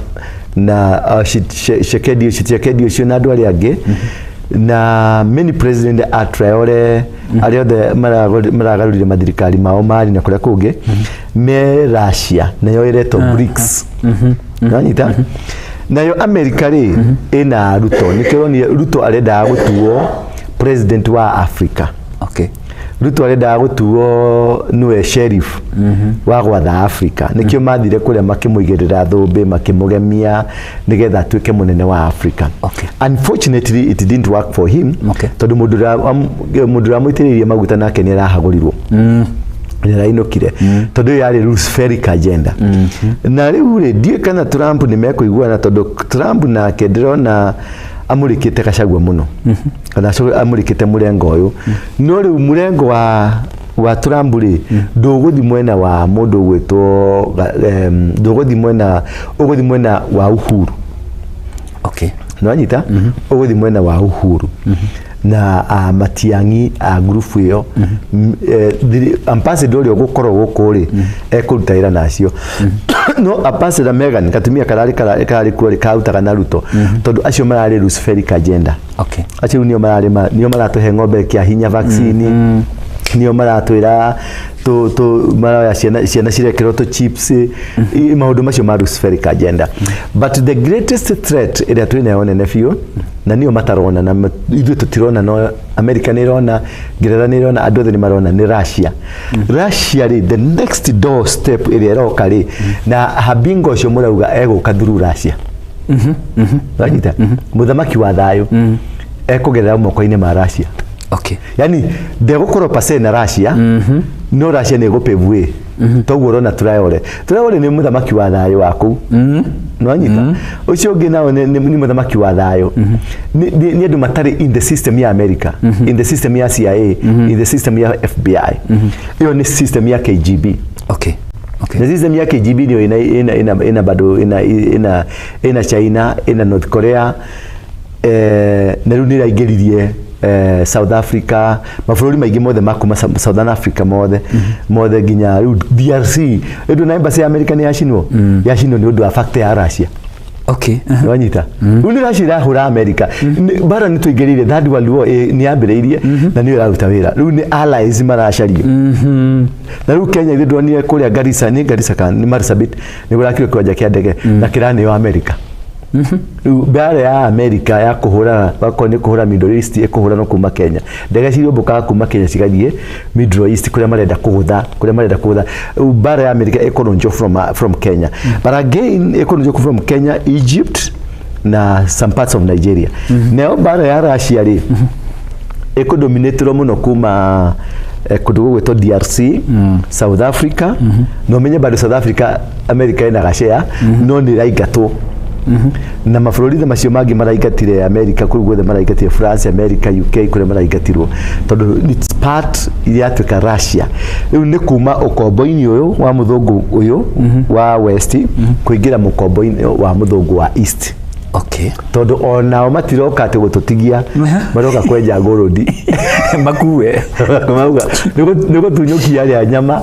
na Tshisekedi ucio na andu aria angi na many president Traore aria othe maragarurire mathirikari mao mari na kuria kungi me Russia nayo iretwo BRICS. Nanyita nayo America ri ina Ruto nikironi Ruto arenda gutuo president wa Africa. Okay. Ruto arenda gutuo niwe sheriff wa gwatha Africa nikio mathire kuria makimuigirira thumbi makimugemia nigetha atuike munene wa Africa. Okay. Unfortunately it didn't work for him. Okay. Tondu mundu ramwitiririe maguta nake ni arahagurirwo nirainukire tondu yari Roosevelt agenda na riu ri die kana Trump ni mekuiguana tondu Trump na Kedrona amurikite Gachagua muno kana amurikite murengo uyu no riu murengo wa Trump ri nduguthi mwena wa mundu gwitwo nduguthi mwena uguthi mwena wa Uhuru. Okay. No anyita uguthi mwena wa Uhuru na Matiang'i group iyo ambassador uri gukorwo gukuri ekurutaira nacio no ambassador Megan katumia karari kuri kautaga na Ruto tondu acio marari Roosevelt agenda. Okay. Acio nio maratuhe ng'ombe kia hinya vaccine nio maratwira maraya ciana cirekero to chips maundu macio ma Roosevelt agenda. But the greatest threat ira twina nene biu na nio matarona na ithu tutirona no America ni rona Ngeretha ni rona andu othe ni marona ni Russia. Russia ri the next door step ira roka ri na Habinga ucio murauga eguka through Russia. Ragita muthamaki wa thayo ekugerera moko-ini ma Russia. Okay. Yani ndegukoro pase na Russia no Russia ni gupevwe toguo rona Traore ni muthamaki wa thayo waku no anyita ucio ngi nao ni muthamaki wa thayo ni andu matari in the system ya America in the system ya CIA in the system ya FBI iyo ni system ya KGB. Okay. Okay. The system ya KGB ndio ina bado ina China ina North Korea na rĩu nĩraingĩririe South Africa mabũrũri maingĩ mothe makuma Southern Africa mothe nginya DRC ndio na embassy ya America ni yacinwo yacinwo ni ũndũ wa factor ya Russia. Okay. Wanyita. Uni Russia hura America. Bara ni tuingĩrĩire Third World War ni yambĩrĩirie na ni ĩraruta wĩra. Rĩu ni allies maracario. Na rĩu Kenya ithondonire kũrĩa Garissa kan ni Marsabit ni gũrakire kwanja kĩa ndege na kĩrani wa America. Bara ya America ya kuhura bako ni kuhura Middle East ikuhura no kuma Kenya. Ndege cirĩomboka kuma Kenya cigathiĩ Middle East kuria marenda kũgũtha bara ya America ekononjo from Kenya. But again ekononjo from Kenya, Egypt na some parts of Nigeria. Neo bara ya Russia ri ekodominatiro muno kuma kundu gwetwo DRC, South Africa. No menye bado South Africa America ina gashare no ni raigatwo. Na mabũrũri macio mangĩ maraigatire America kũrĩ guothe maraigatire France, America, UK kũrĩa maraigatirwo tondũ it's part yatuĩka Russia. Rĩu nĩ kuma ũkombo-inĩ ũyũ wa mũthũngũ ũyũ wa West kũingĩra mũkombo-inĩ wa mũthũngũ wa East. Okay. Tondũ onao matiroka atĩ gũtũtigia maroka kwenja ngũrũndi makue mauga nĩgũ tunyũkia arĩa nyama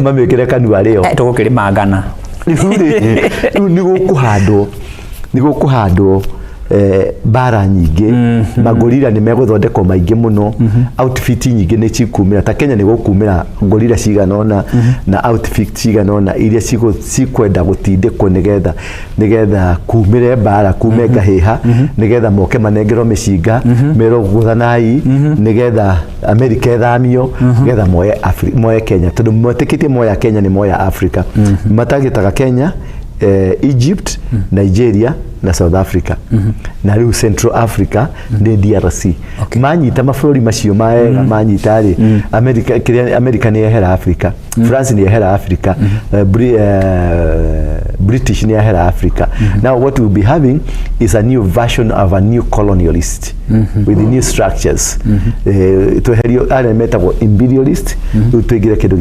mamĩkĩre kanua rĩo tũgũkĩrĩmangana. Nĩ gũkũhandwo bara nyingĩ magorira nĩ megũthondekwo maingĩ mũno outfit nyingĩ nĩ cikumĩra ta Kenya nĩ gũkumĩra gorira ciganona na outfit ciganona iria cikwenda gũtindĩkwo nĩgetha kumĩre bara kume ngahĩha nĩgetha moke manengerwo mĩcinga mero gũthanai nĩgetha America ethamio nĩgetha moye Kenya tondũ mwetĩkĩtie moya Kenya nĩ moya Africa matagĩtaga Kenya Egypt, Nigeria na South Africa. Na rĩu Central Africa ni DRC. Okay. Manyita mabũrũri macio maega manyita rĩ America ni yehera Africa, France ni yehera Africa, British ni yehera Africa. Now what we'll be having is a new version of a new colonialist with the new structures. Tweherio arĩa metagwo imperialist, tuigire kĩndũ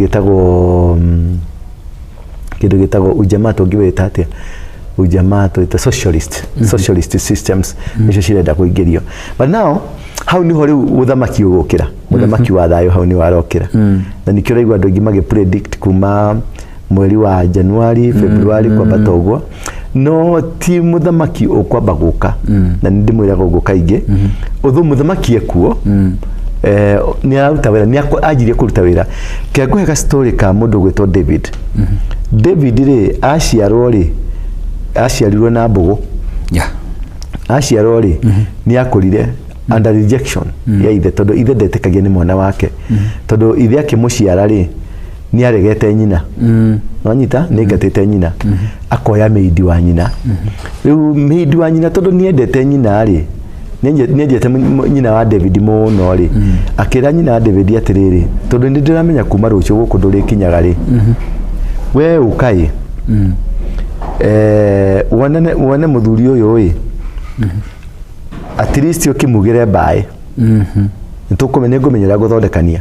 gĩtagwo ujamaa tũngĩwĩta atĩa ujamaa twĩta socialist systems nicio cirenda kũingĩrio. But now hau niho rĩu ũthamaki ũgũkĩra ũthamaki wa thayũ hau ni warokĩra na nĩkĩo raigua andũ aingĩ magĩpredict kuma mweri wa January February kwambata ũguo no ti mũthamaki ũkwamba gũka na nĩ ndĩmwĩraga ũguo kaingĩ ũthũ mũthamaki ekuo ni aruta wĩra ni ajirie kũruta wĩra ke ngũhe story ka mũndũ gwĩtwo David. David rĩ aciarirwo na mbũgũ aciarwo rĩ ni akũrire under rejection ya ithe tondũ ithe ndetĩkagia nĩ mwana wake tondũ ithe akĩmũciara rĩ ni aregete nyina wanyita nĩ ngatĩte nyina akoya meidi wa nyina rĩu meidi wa nyina tondũ ni endete nyina rĩ nĩenjete nyina wa David mũno rĩ akĩra nyina wa David atĩrĩrĩ tondũ nĩ ndĩramenya kuma rũciũ gũkũ ndũrĩkinyaga rĩ we ukai wone mũthuri ũyũ ĩ at least ũkĩmugĩre mbaĩ nĩtũkũmenya ngũmenyera gũthondekania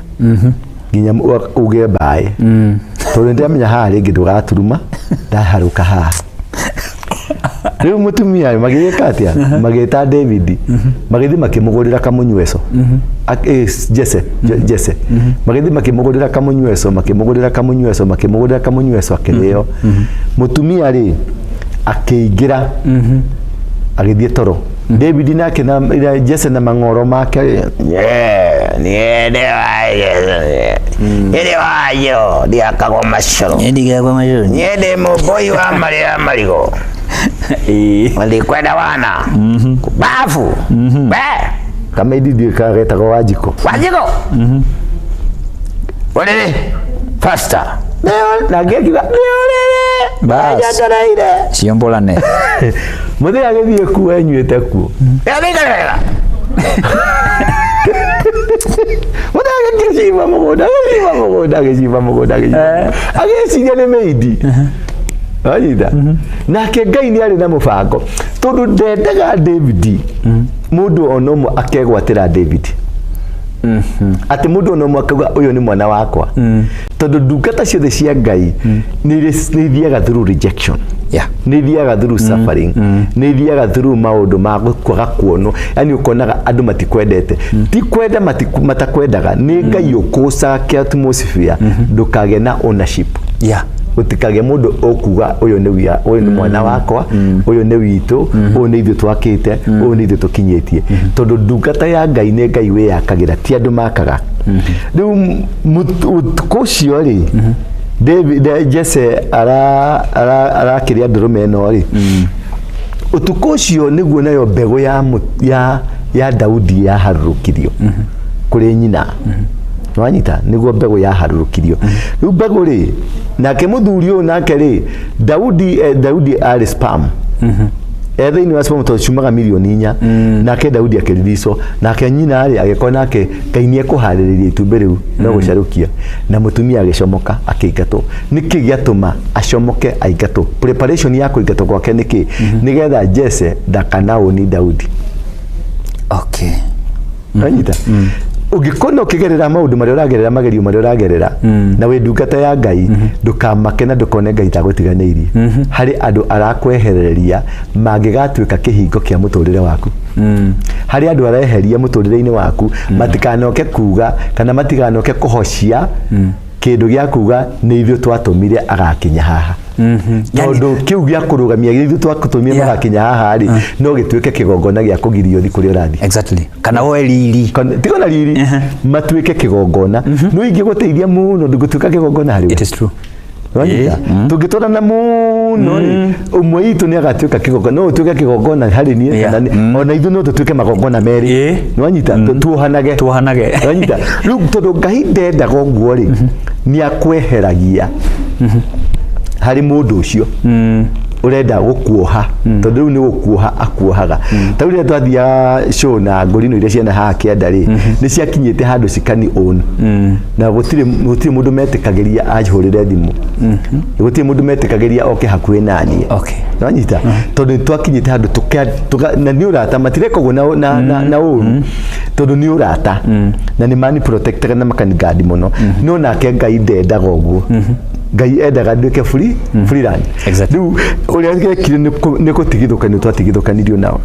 nginya uge mbaĩ tondũ ndĩramenya haha rĩngĩ ndũgaturuma ndaharũka haha rĩu mũtumia magĩka atĩa magĩta David magĩthi makĩmũgũrĩra kamũnyweso Jesse magĩthi makĩmũgũrĩra kamũnyweso akĩrĩo mũtumia rĩ akĩingĩra agĩthiĩ toro David nake na Jesse na mang'oro make niende wayo ndiakagwo macoro niende mũboi wa marĩa marigo kwenda wana kubafu kama idi kagetaga wajiko olele faster na gekiga bas siombolane muthe agithie ku enyuete ku muthe agĩciba mũgũnda agĩciria nĩ meidi ayida nake Ngai nĩ arĩ na mũbango tondũ ndendaga David mũndũ onomo akegwatĩra David ati mundu no mwakaga uyu ni mwana wakwa tondu ndungata ciothe cia Ngai ni thiaga through rejection ni thiaga through suffering ni thiaga through maundu ma kwaga kuono yani ukonaga andu matikwendete ti kwenda matakwendaga ni Ngai ukuca ke atmosphere ndukage na ownership utikage mundu okuga uyu ni mwana wakwa uyu ni witu uyu ni ithu twakite uyu ni ithu tukinyetie tondu ndungata ya Ngai ni Ngai we yakagira ti andu makaga riu mutukucio ri David Jesse ara kiria ndurume no ri utukucio niguo nayo mbegu ya Daudi ya harurukirio kuri nyina nwanyita niguo mbegu ya harurukirio riu mbegu ri nake muthuri uyu nake ri Daudi ari spam ethe ni waspo mto chumaga milioni 4 nake Daudi akiririso nake nyina ari agikona nake kainie kuhaririria itumbe riu no gucarukia na mutumia agicomoka akiingatwo niki giatuma acomoke aingatwo preparation ya kuingatwo gwake niki nigetha Jesse ndakanao ni Daudi anyita ugikona ukigerera maundu maria uragerera magerio maria uragerera na we ndungata ya Ngai ndukamake na ndukone Ngai tagutiganeirie hari andu arakwehereria mangigatuika kihingo kia muturire waku hari andu areheria muturire-ini waku matikanoke kuga kana matiganoke kuhocia kindu gia kuga ni ithu twatumire agakinya haha tondu kiu gia kurugamia ithu twakutumire agakinya haha ri no gituike kigongona gia kugirio thi kuri urathi exactly kana we riri tiko na riri matuike kigongona no ingiguteithia muno ndugutuika kigongona hari it is true tugitwarana muno umwe itu ni agatuika kigongona no tuike kigongona hari ni kana ona ithu no tutuike magongona meri nwanyita tuohanage nwanyita riu tondu Ngai ndenda goguo ri ni akweheragia hari mundu ucio urenda gukuoha tondu riu ni gukuoha akuohaga ta uri twathia show na ngorino iria ciana haha kianda ri ni ciakinyite handu cikani on na gutire mundu metikagiria ajhurire thimu gutire mundu metikagiria oke hakuhi nani nwanyita tondu twakinyite handu na ni urata matirekogo na uru tondu ni urata na ni mani protected na makani gadi muno no nake Ngai ndendaga uguo Ngai endaga nduike freeland riu uria gekire ni gutigithukania twatigithukanirio nao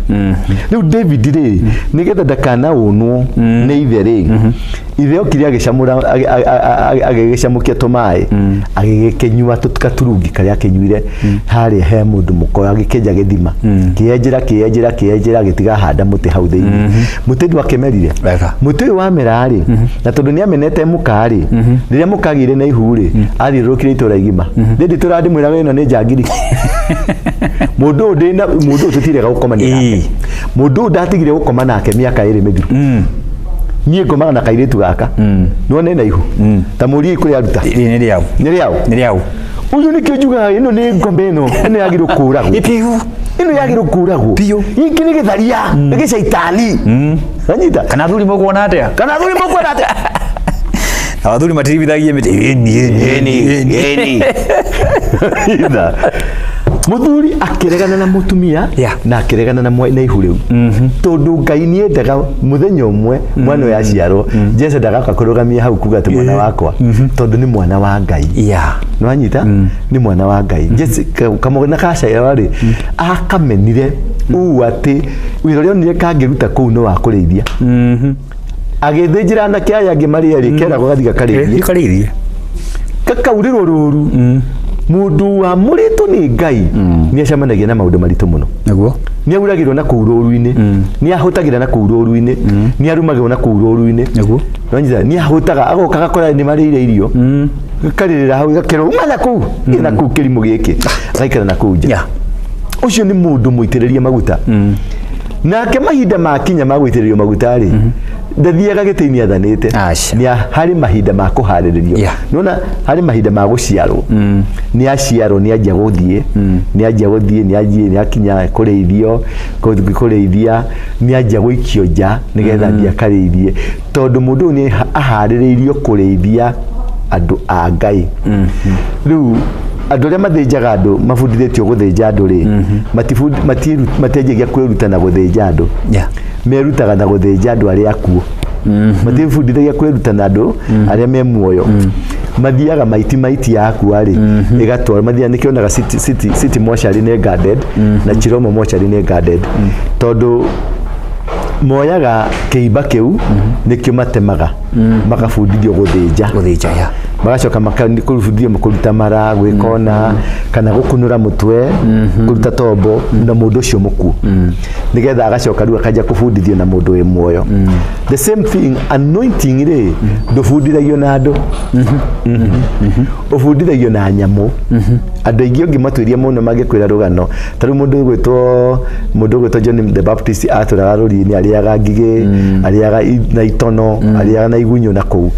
riu David ri nigetha ndakana unwo ni ithe ri ithe okire agicamura agigicamukia tumai agigikenyua tuturungi karia akinyuire hari he mundu mukoya agikenja githima kienjera gitiga handa muti hau thiini muti ndwakemerire muti wa merari na tondu ni amenete mukari riria mukagire na ihuri arirukire itura igima ndi turandi mwira wena ni njagiri mundu tutirega gukoma nake mundu ndatigire gukoma nake miaka iri mithiru nie ngomaga na kairitu gaka none na ihu ta muri kuri aruta ni riao uyu ni kijuga ino ni ngombe ino ni yagiru kuragwo ino yagiru kuragwo iki ni githaria ni gicaitani anyita kana thuri mukuona atia abathuri matiribithagie miti eni ida muthuri akiregana na mutumia na akiregana na mwana ihu riu tondu Ngai ni endaga muthenya umwe mwana ya ciaro Jesse ndagaka kurugamia hau kuga ati mwana wakwa tondu ni mwana wa Ngai nwanyita ni mwana wa Ngai Jesse kamona kacaira ri akamenire ati wiro rio ni kangiruta kuu no wa kurithia agithinjira na kiaya ngimari eri kera gugathiga karithie kakaurirwo ruru mundu wa muritu ni Ngai ni acamanagia na maundu maritu muno naguo ni auragirwo na kuuroru-ini ni ahutagira na kuuroru-ini ni arumagirwo na kuuroru-ini naguo nwanyita ni ahutaga agoka gakora ni marire irio karirira hau gakero umana ku ina ku kirimu giki gaikara na kuja ucio ni mundu muitiriria maguta nake mahinda makinya magwitiririo maguta ri ndathiaga gitini athanite ni hari mahinda ma kuhariririo nona hari mahinda ma guciarwo ni aciarwo ni anja guthie ni akinya kureithio kureithia ni anja guikio nja nigetha ndia kareithie tondu mundu ni ahaririirio kureithia andu a Ngai riu andu aria mathinjaga andu mabundithitio guthinja andu ri matienjagia kwiruta na guthinja andu merutaga na guthinja andu aria akuo matibundithagia kwiruta na andu aria me muoyo mathiaga maiti yaku ari igatwara mathiaga nikionaga city mochari ne guarded na Chiromo mochari ne guarded tondu moyaga kiiba kiu nikio matemaga magabundithio guthija ya magacoka makarufundithio kuruta mara gwikona kana gukunura mutwe kuruta tombo na mundu ucio muku nigetha agacoka riu akaja kubundithio na mundu we muoyo the same thing anointing ri ndubundithagio na andu ubundithagio na nyamu andu aingi ungimatwiria muno magikwira rugano tari mundu gwitwo John the Baptist aturaga ruri-ini ariaga ngigi ariaga na itono ariaga na igunyo na kou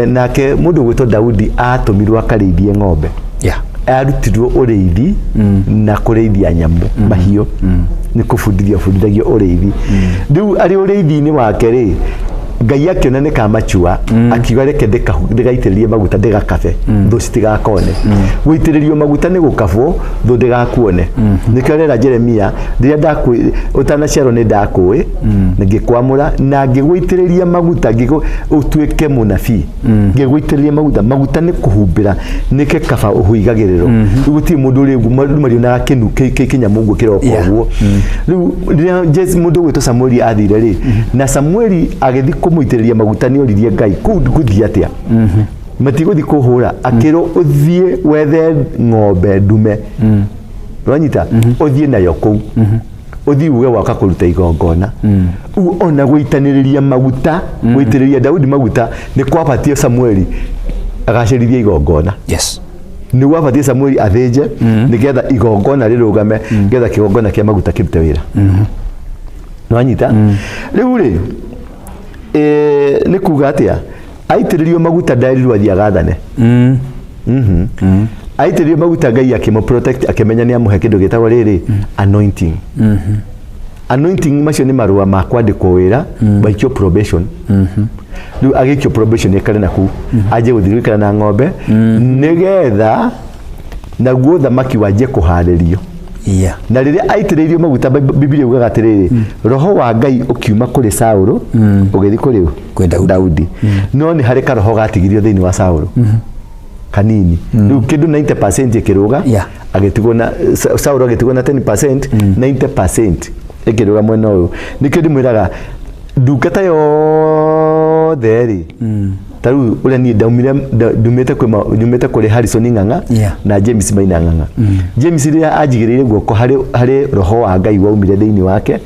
nake mundu gwitwo Daudi atumirwo akarĩithie ng'ombe arutirwo ũrĩithi na kũrĩithia nyamũ mahiũ ni kubundithagio ũrĩithi riu ari ũrĩithi-inĩ wake rĩ Ngai akiona ni kamachua akiuga reke ndigaitĩrĩrie maguta ndigakabe thũ citigakone guitĩrĩrio maguta ni gukabwo thũ ndigakuone nikio rera Jeremia rĩrĩa utanaciarwo ni ndakũĩ ngĩkwamũra na ngĩgũitĩrĩria maguta utuĩke mũnabii ngĩgũitĩrĩria maguta ni kuhumbĩra nike kaba ũhuigagĩrĩrwo gũtirĩ mũndũ ũrĩ marionaga kĩnu kĩnyamũ ũguo kĩroko ũguo rĩu rĩrĩa mũndũ gwĩtwo Samueli athire rĩ na Samueli agĩthi kumuitĩrĩria maguta ni oririe Ngai kuthia atia matiguthi kuhura akiro uthie wethe ng'ombe ndume wanyita uthie nayo kuu uthie uge waka kuruta igongona ona gũitanĩrĩria maguta gũitĩrĩria Daudi maguta ni kwabatie Samueli agacirithia igongona yes ni wabatie Samueli athĩnje nigetha igongona rĩrũgame nigetha kĩgongona kĩa maguta kĩrute wĩra wanyita rĩu rĩ ni kuga atia aitĩrĩrio maguta ndairirwo athia agathane aitĩrĩrio maguta Ngai akimo protect akimenya ni amuhe kindu gitagwo riri anointing anointing macio ni marua ma kwandĩkwo wĩra baikio probation riu agĩkio probation ekare naku aje guthirikana na ng'ombe nigetha naguo thamaki wajie kuharĩrio na rĩrĩa aitĩrĩirio maguta Biblia ugaga atirĩrĩ roho wa Ngai ukiuma kuri Saũlũ ũgĩthi kuri Daudi no ni harĩ karoho gatigirio thĩinĩ wa Saũlũ kanini rĩu kĩndũ 90% ikiruga agĩtigwo na Saũlũ agĩtigwo na 10% 90% ikiruga mwena ũyũ nĩkĩo ndĩmwĩraga ndungata yothe rĩ taru ule ni dumete kuri Harrison Ng'ang'a na James Maina Ng'ang'a James ria ajigirire guoko hari roho wa Ngai waumire thĩinĩ wake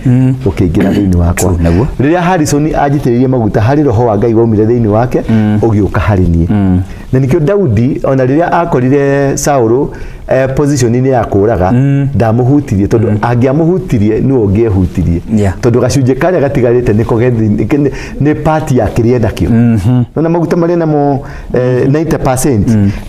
ukĩingĩra thĩinĩ wakwa riria Harrison ajitĩrĩrie maguta hari roho wa Ngai waumire thĩinĩ wake ũgĩũka hari niĩ na nikio Daudi ona riria akorire Saũlũ position-inĩ ya kũraga ndamuhutirie tondu angiamuhutirie ni ũngĩehutirie tondu gacunjĩ karĩa gatigarĩte niko ni party ya kĩrĩa nakio na maguta marĩ namo 90%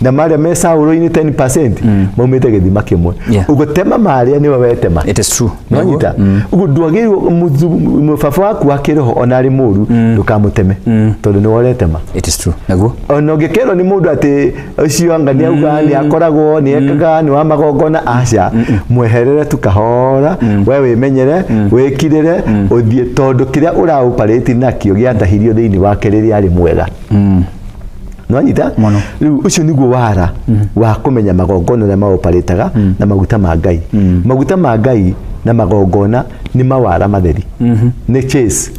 na marĩa me Saũlũ-inĩ 10% maumĩte gĩthima kĩmwe ũgũtema marĩa nĩwe wetema it is true nonyita ũguo ndwagĩrĩirwo baba waku wa kĩroho ona arĩ mũru ndũkamũteme tondu nĩ woretema it is true naguo ona ũngĩkerwo nĩ mũndũ atĩ ũcio anga nĩ auga nĩ akoragwo nĩ ekaga ni wa magongona aca mweherere tukahora we wimenyere wikirire uthie tondu kiria ura operate nakio giatahirio thiini wake riria ari mwega nwanyita riu ucio niguo wara wa kumenya magongona na maoperataga na maguta ma Ngai maguta ma Ngai na magongona ni mawara matheri ni chase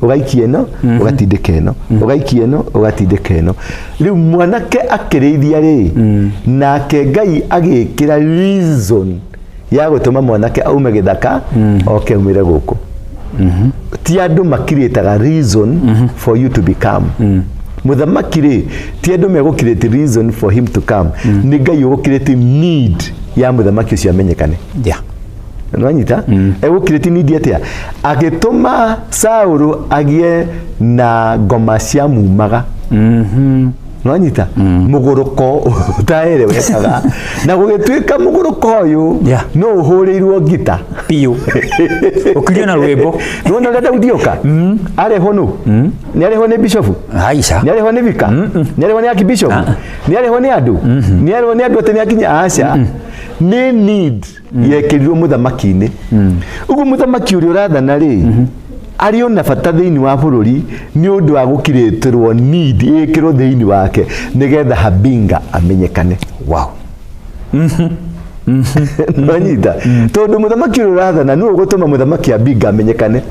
ugaikia eno ugatindika eno ugaikia eno ugatindika eno riu mwanake akirithia ri nake Ngai agikira reason ya gutuma mwanake aume githaka oke umire guku ti andu makiritaga reason for you to become muthamaki ri ti andu megukirite reason for him to come ni Ngai ugukirite need ya muthamaki ucio amenyekane nwanyita egukirite need atia agituma Saũlũ agie na ngoma cia mumaga nwanyita muguruko utaere wekaga na gugituika muguruko uyu no uhurirwo gita piu ukirio na rwimbo nona rada udioka areho no ni areho ni bishop aisha ni areho ni vika ni areho ni archbishop ni areho ni andu ni areho ni andu ateni akinya aca ni need yekirirwo muthamaki-ini ugu muthamaki uri urathana ri ari ona bata thiini wa bururi ni undu wa gukireterwo need ikiro thiini wake nigetha Habinga amenyekane. Wow. Nanyita tondu muthamaki urathana ni ugutuma muthamaki Habinga amenyekane.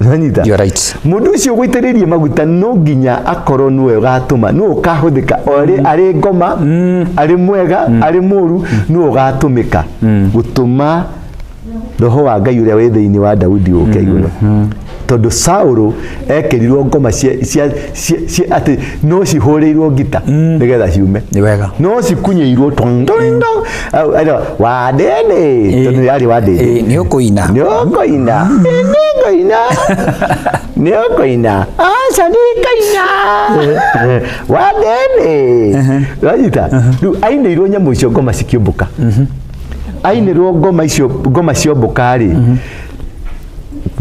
Nanyita you are right. Mundu ucio gwitiririe maguta no nginya akorwo niwe gatuma no ukahuthika ari ngoma ari mwega ari muru no ugatumika gutuma roho wa Ngai uria wi thiini wa Daudi uke iguru. Tondu Saulu ekirirwo ngoma cia ati no cihurirwo ngita nigetha ciume ni wega no cikunyeirwo tondondo wadene tondu yari wadene ni ukuina aca ni kaina wadene rajita riu ainirwo nyamu icio ngoma cikiumbuka ainirwo ngoma ciombuka ri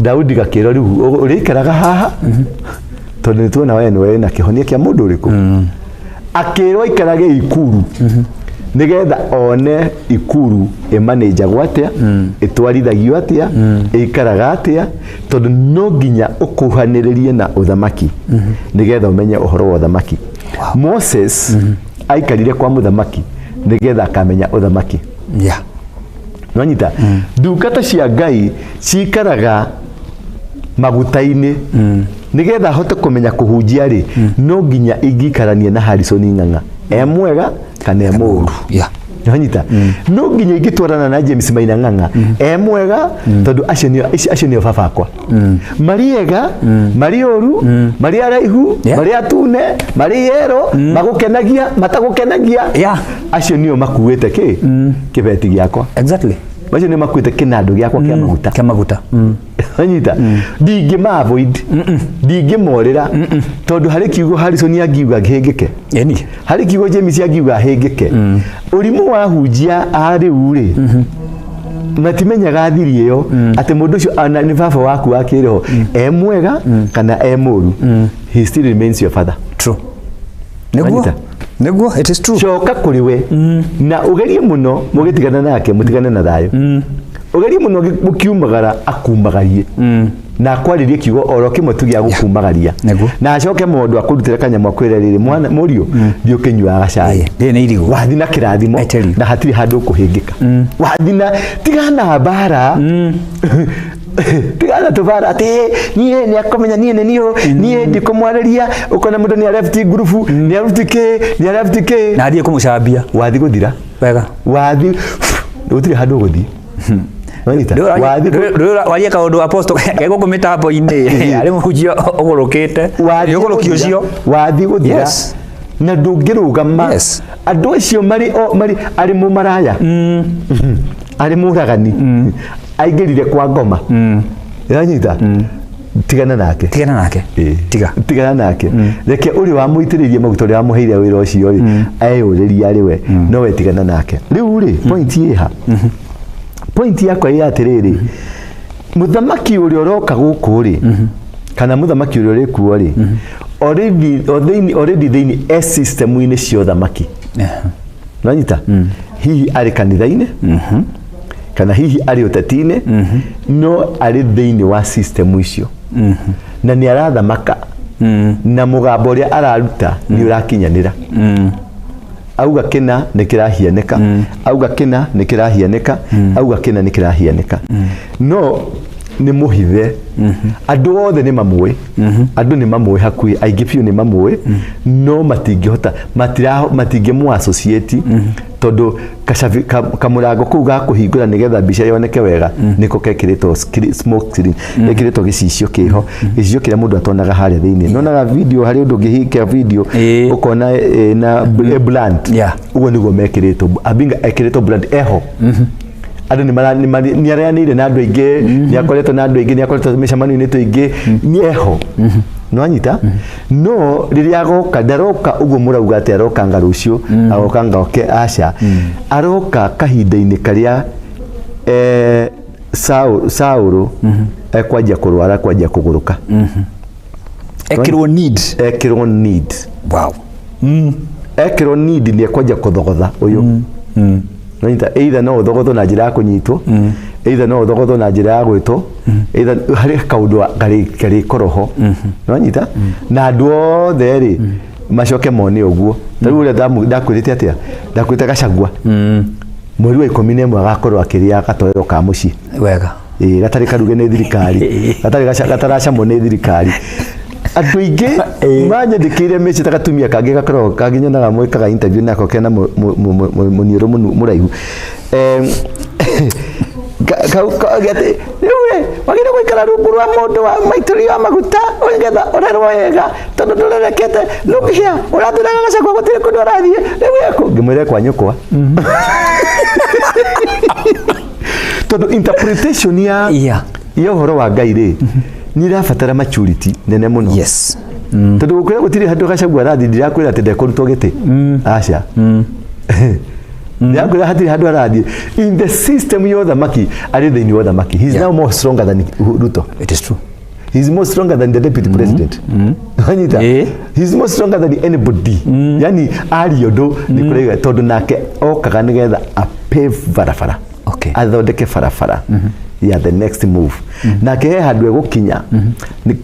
Daudi gakiro riu urikaraga haha tondu tuona we na kihonia kia mundu uriku akirwo ikarage Ikuru nigetha one Ikuru manager gwatia itwarithagio atia ikaraga atia tondu no nginya ukuhaniririe na uthamaki nigetha umenye uhoro wa uthamaki. Moses aikarire kwa muthamaki nigetha akamenya uthamaki. Nwanyita ndungata cia Ngai cikaraga magutaini nigetha hote kumenya kuhunjia ri no nginya ingikarania na Harrison Ng'ang'a mwega kana muru. Nwanyita no nginya ingitwarana na James Maina Ng'ang'a mwega tondu acio nio baba akwa mariega mari oru mari araihu mari atune mari yero magukenagia matagukenagia acio nio makuite kibeti giakwa. Exactly. Macio nio makuite kinando giakwa kia maguta anyita ndingi mavoid ndingi morira tondu hari kiugo Harrison angiuga ngihingike hari kiugo James angiuga hingike urimu wa hunjia ari uri matimenyaga thiri iyo ati mundu ucio ana ni baba waku akiriho mwega kana muru he still remains your father. True. Neguo it is true. Coka kuri we na ugerie muno mugitigana nake mutigane na thayo ugerie muno mukiumagara akumagarie na kwaririe kiugo oro kimwe tugia gukumagaria na acoke mundu akurutira kanyamwa akwire riri mwana murio thio kinyua gacai ni irigo wathi na kirathimo na hatiri handu kuhingika wathi na tigana bara tigana tuvara ati nie ni akomenya nie ni nio nie ndikumwariria ukona mundu ni left group ni left ke na thie kumucambia wathi guthira wega wathi utiri handu guthi Wanita waria kaundu apostle kego kumitambo ine ari muhujio ogorokete wathi ogorokio cio wathi guthira na ndungirugama andu acio mari ari mu maraya ari muragani aingirire kwa ngoma yanyita tigana nake tigana nake reke uri wa muitiririe maguto ri amuheire wira ucio ri ayuriria ari we no we tigana nake riu ri point iha point yakwa ya atiriri muthamaki uri oroka guku ri kana muthamaki uri uri kuo ri already thiini system ine cio thamaki nanyita hihi ari kanitha-ine kana hihi ari utatine no ari thiini wa system icio na ni arathamaka na mugambo uria araruta ni urakinyanira auga kina nikirahianeka auga kina nikirahianeka auga kina nikirahianeka no ni muhithe andu othe ni mamwe andu ni mamwe hakui aingi piu ni mamwe no matingihota matingi mu associate tondu kamurango kuu ga kuhingura nigetha mbica yoneke wega niko kekiritwo smoke screen ekiritwo gicicio kiho gicicio kiria mundu atonaga haria thiini nonaga video hari undu ngihika video ukona na blunt ugo niguo mekiritwo Habinga ekiritwo blunt eho andu ni areanire na andu aingi ni akoretwo na andu aingi ni akoretwo micamano-ini tuingi ni eho nwanyita no riria agoka ndaroka uguo murauga ati aroka ngarucio agoka ngoke aca aroka kahinda-ini karia Saulu ekwanjia kurwara kwanjia kuguruka ekirwo need wow ekirwo need ni ekwanjia kuthogotha uyu nwanyita either no uthogotho na njira ya kunyitwo either no thogotho na njira ya gwito either hari kaundu gari koroho no nyita na andu othe ri macoke mone uguo tari ule ndakwirite atia ndakwirite Gachagua mweri wa 11 agakorwo akiria gatoero ka muci wega gatari karuge ni thirikari gataracamwo ni thirikari andu ingi manyandikire message tagatumia kangi gakorwo kanginyonaga mwikaga interview nako kena munioro muraihu gate niwe wagire gwikara rungu rwa mundu wa maituri wa maguta ongetha urerwo wega tondu ndurerekete look here urathiraga Gachagua gutire kundu arathie niwe ko ngimwire kwa nyukwa tondu interpretation ya uhoro wa Ngai ri ni rabatara maturity nene muno yes tondu gukwira gutire handu Gachagua arathi ndirakwira ati ndekurutwo giti aca Ndiakwira hatiri handu arathi in the system yo thamaki ari thiini wa thamaki he is now more stronger than Ruto. It is true. He is more stronger than the deputy president. Anyita he is more stronger than anybody. Yani ari yodo ni kurega tondu nake okaga nigetha a pave barabara. Okay. Athondeke barabara. Yeah, the next move. Nake he handu egukinya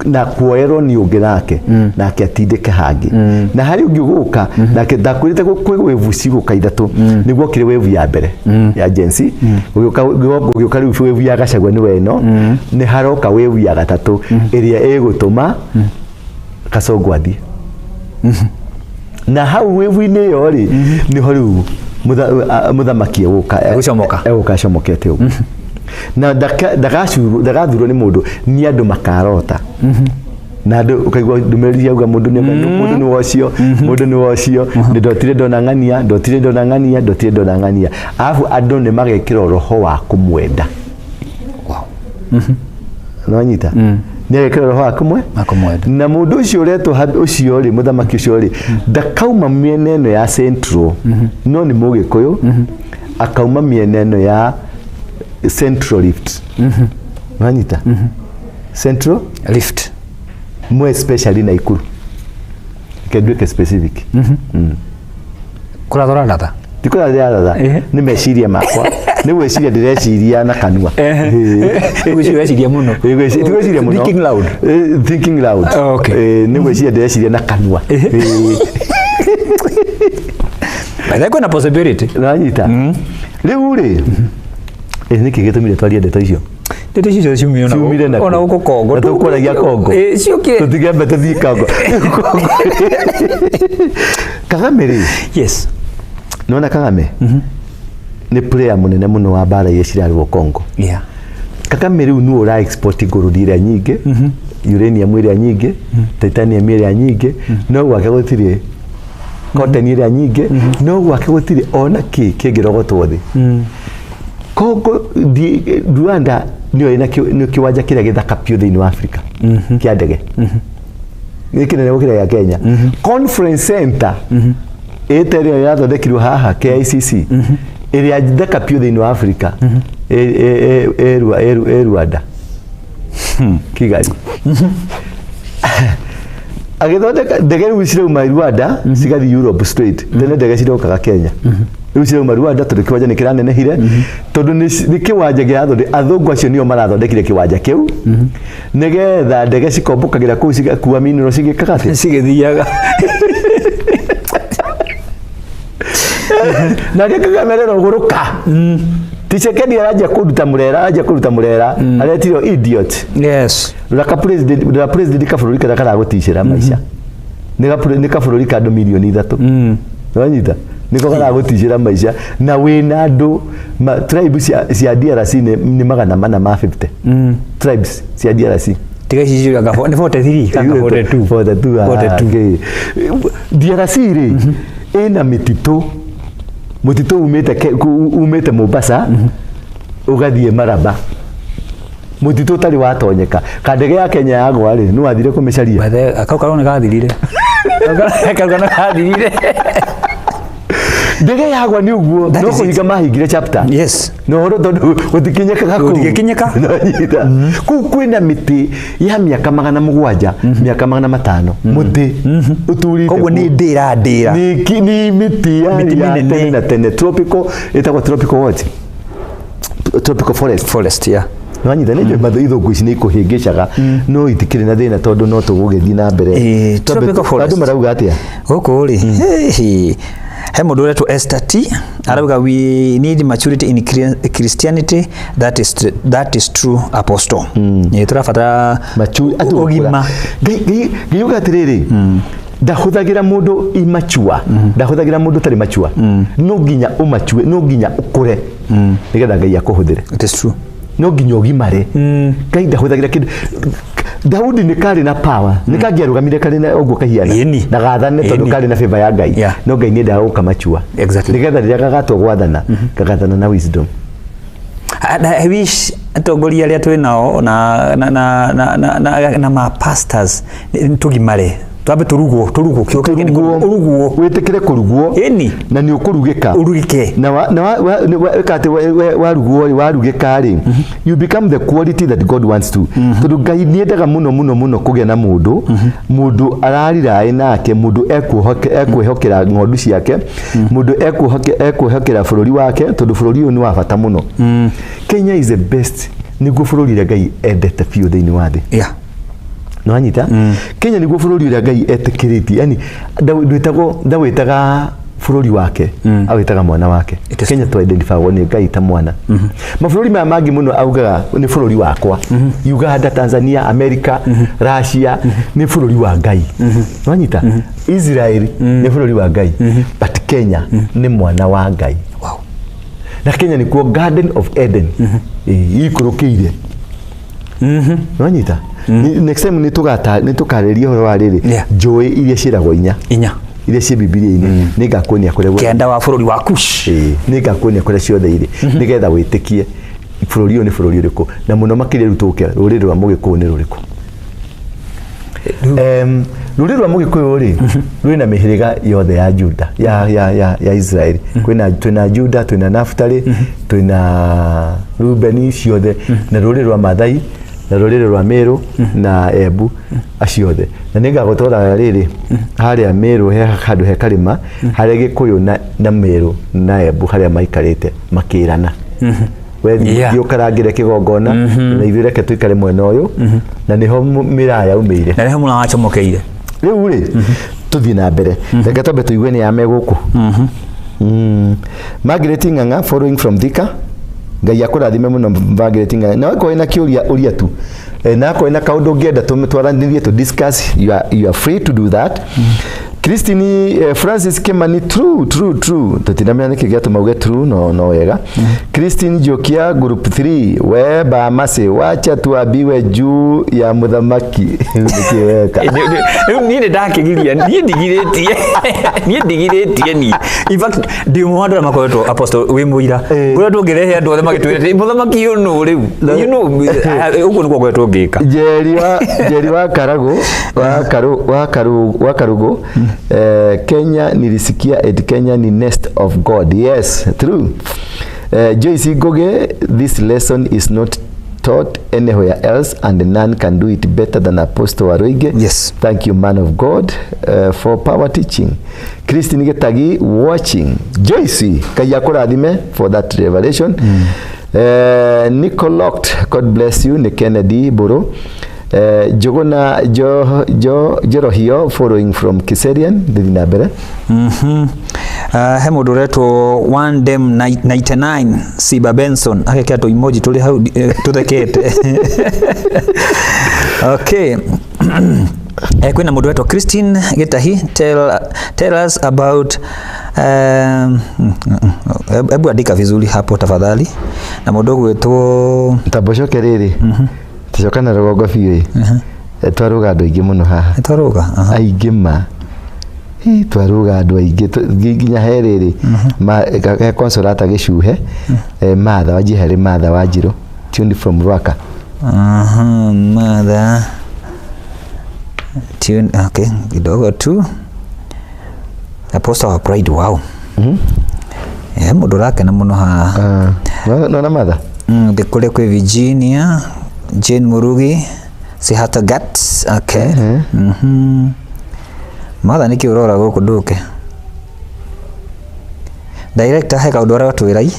na kuoerwo ni ungi nake nake atindike hangi na hari ungi guka nake ndakwirite kwigwevuci guka ithatu niguo kire wevu ya mbere ya agency ugiuka riu wevu ya Gachagua ni weno ni haroka wevu ya gatatu iria egutuma Kasongo athie na hau wevu-ini yo ri ni ho riu muthamaki eguka comokete uguo na ndagathurwo ni mundu ni andu makarota na andu ukaigwa ndumeriri yauga mundu ni wocio mundu ni wocio ndotire ndonang'ania afu andu ni magekira roho wa kumwenda no nyita ni agekira roho wa kumwenda na mundu ucio uretwo handu ucio ri muthamaki ucio ri ndakauma miena eno ya Central no ni Mugikuyu akauma miena eno ya Central Rift. Manyita? Central Rift. More especially Nakuru. Kedweke specific. Kura thora ndatha. Tikura ndatha. Ni meciria makwa. Ni weciria ndireciria na kanua. Ni weciria muno. Tiweciria muno. Thinking loud. Thinking loud. Okay. Ni weciria ndireciria na kanua. But kuna possibility. Manyita? Riu ri niki gitumire twaria ndeto icio ndeto icio ciumire na ona uko Kongo tukoragia Kongo ciuke tutigembe tuthii Kongo Kagame ri yes nona Kagame ni player munene muno wa bara iria cirarwo Kongo Kagame riu nu ura export nguru iria nyingi uranium iria nyingi titanium iria nyingi no gwake gutire cotton iria nyingi no gwake gutire ona kingirogotwo thi Kongo Rwanda niyo ina kiwanja kiria githaka pio thiini wa Africa kia ndege giki nene gukira ya Kenya conference center eterio yathondekirwo haha KICC iria thaka pio thiini wa Africa Rwanda Kigali agithondeka ndege riu cirauma Rwanda cigathi Europe straight tene ndege cirokaga Kenya riu cirauma Rwanda tondu kiwanja ni kiranenehire tondu ni kiwanja giathonde athungu acio nio marathondekire kiwanja kiu nigetha ndege cikombokagira kuu cigakua minero cigikagate cigithiaga na Kagame rero guruka Tshisekedi araja kuruta murera aretiro idiot yes la president kaburi kada gutishira maisha ni kaburi ka milioni 3 wanyita niko kana gutishira maisha na wina andu tribes cia DRC ni magana mana ma 50 tribes cia DRC tigaciciria ga 43 kanga 42 DRC ri ina mititu umete Mombasa ugathie Maraba mutitu tari watonyeka kandege ya Kenya yagwa ri no athire kumicaria bathe akauka ni gathirire akauka na gathirire ndege yagwa ni uguo no kuhinga mahingire chapter yes no horo tondu gutikinyeka ku kwina miti ya miaka 700 miaka 500 muti uturite koguo ni ndira ni miti ya tene tropical etagwo tropical what tropical forest yeah nwanyita nĩ njũĩ ithũngũ ici nĩ ikũhĩngĩcaga no itikĩrĩ na thĩna tondũ no tũgũgĩthiĩ na mbere tropical forest andũ marauga atĩa gũkũ rĩ he mũndũ ũretwo Esther T arauga we need maturity in Christianity that is true apostle tũrabatara ũgima ngiuga atĩrĩrĩ ndahũthagĩra mũndũ imachua ndahũthagĩra mũndũ tarĩ machua no nginya ũmachue no nginya ũkũre nĩgetha Ngai akũhũthĩre it is true no nginya ũgimare Ngai ndahũthagĩra kĩndũ Daudi nĩ karĩ na power nĩ kangĩarũgamire karĩ na ũguo kahiana na gathane tondũ karĩ na favor ya Ngai no Ngai nĩ endaga gũkamachua nĩgetha rĩrĩa gagatua gwathana gagathana na wisdom. I wish atongoria arĩa twĩ nao na ma pastors tũgimare twambe turugwo wĩtĩkĩre kũrugwo na nĩ ũkũrugĩka urugike na warugĩka rĩ you become the quality that God wants to tondũ Ngai nĩendaga mũno kũgĩa na mũndũ arariraĩ nake mũndũ ekwĩhokera ng'ondu ciake mũndũ ekwĩhokera bũrũri wake tondũ bũrũri ũyũ nĩ wa bata mũno. Kenya is the best nĩguo bũrũri ũrĩa Ngai endete biũ thĩinĩ wa thĩ nwanyita Kenya nĩguo bũrũri ũrĩa Ngai etĩkĩrĩtie yani ndawĩtaga bũrũri wake awĩtaga mwana wake. Kenya to identifywo nĩ Ngai ta mwana mabũrũri maya mangĩ mũno augaga nĩ bũrũri wakwa Uganda Tanzania America Russia nĩ bũrũri wa Ngai nwanyita Israel nĩ bũrũri wa Ngai but Kenya nĩ mwana wa Ngai na Kenya nĩkuo Garden of Eden ikũrũkĩire nwanyita next time nĩ tũkarĩria ũhoro wa rĩrĩ njũĩ iria ciĩragwo inya iria ciĩ Bibilia-inĩ nĩ ngakuonia kũrĩa kenda wa bũrũri wa Kush nĩ ngakuonia kũrĩa ciothe irĩ nĩgetha wĩtĩkie bũrũri ũyũ nĩ bũrũri ũrĩkũ na mũno makĩria rutũke rũrĩrĩ rwa Mũgĩkũyũ nĩ rũrĩkũ. Rũrĩrĩ rwa Mũgĩkũyũ rĩ rwĩ na mĩhĩrĩga yothe ya Juda ya Israeli twĩna Juda twĩna Naftali twĩna Rubeni ciothe na rũrĩrĩ rwa Mathai na rũrĩrĩ rwa Meru na Embu aciothe na nĩngagũtwara rĩrĩ harĩa Meru he handũ he karĩma harĩa Gĩkũyũ na Meru na Embu harĩa maikarĩte makĩrana wethi ũkarangĩre kĩgongona na ithuĩ reke tũikare mwena ũyũ na nĩho mĩraa yaumĩire na nĩho mũrawacomokeire rĩu rĩ tũthiĩ na mbere reke twambe tũigue nĩ ya megũkũ. Margaret Ng'ang'a following from Thika Ngai akũrathime mũno Margaret Ng'ang'a na wako ina kĩũria ũria tu na wako ina kaũndũ ũngĩenda tũtwaranĩrie to discuss you are free to do that. Christine Francis Kimani true tutinamenya nĩkĩ gĩatũma uge true no wega. Christine Jokia group 3 we ba mase wacha tuambiwe juu ya muthamaki nikiweka niĩ ndakĩgiria niĩ ndigirĩtie ni in fact ndi mũndũ makoretwo apostle wĩ mũira ũrĩa tũngĩrehe andũ othe magĩtwĩra mũthamaki ũyũ nũ rĩu ũguo nĩguo ngoretwo ngĩka. Njeri wa Karago wa Karugo Kenya nilisikia eti Kenya ni nest of God. Yes, true. Joyce Goge, this lesson is not taught anywhere else and none can do it better than Apostle Waruige. Yes. Thank you, man of God, for power teaching. Christine Getagi watching. Joyce Kayakurathime for that revelation. Nico Locked, God bless you. Ni Kennedy Boro. Jogona Jerohio following from Kiserian Divina Bere. Hemo Doreto one dem 99 Siba Benson akekeato emoji tuli hau tuthekete. Okay. Kwina mundu wetu Christine Getahi tell us about ebu andika vizuri hapo tafadhali na mundu wetu taboshoke riri tacokana rũgongo biũ twaruga andũ aingĩ mũno haha twaruga aingĩ ma twaruga andũ aingĩ nginya he rĩrĩ he Consolata Gĩcuhe Martha wa Njihari Martha wa Njirũ tuned from Rwaka Martha tune okay kidogo tu Apostle of Pride wow mũndũ rakena mũno haha na Martha ndikũrĩa kwĩ Virginia Jane Murugi Sihata Gats okay Martha niki urora gũkũ nduke director he kaũndũ arĩa twĩrai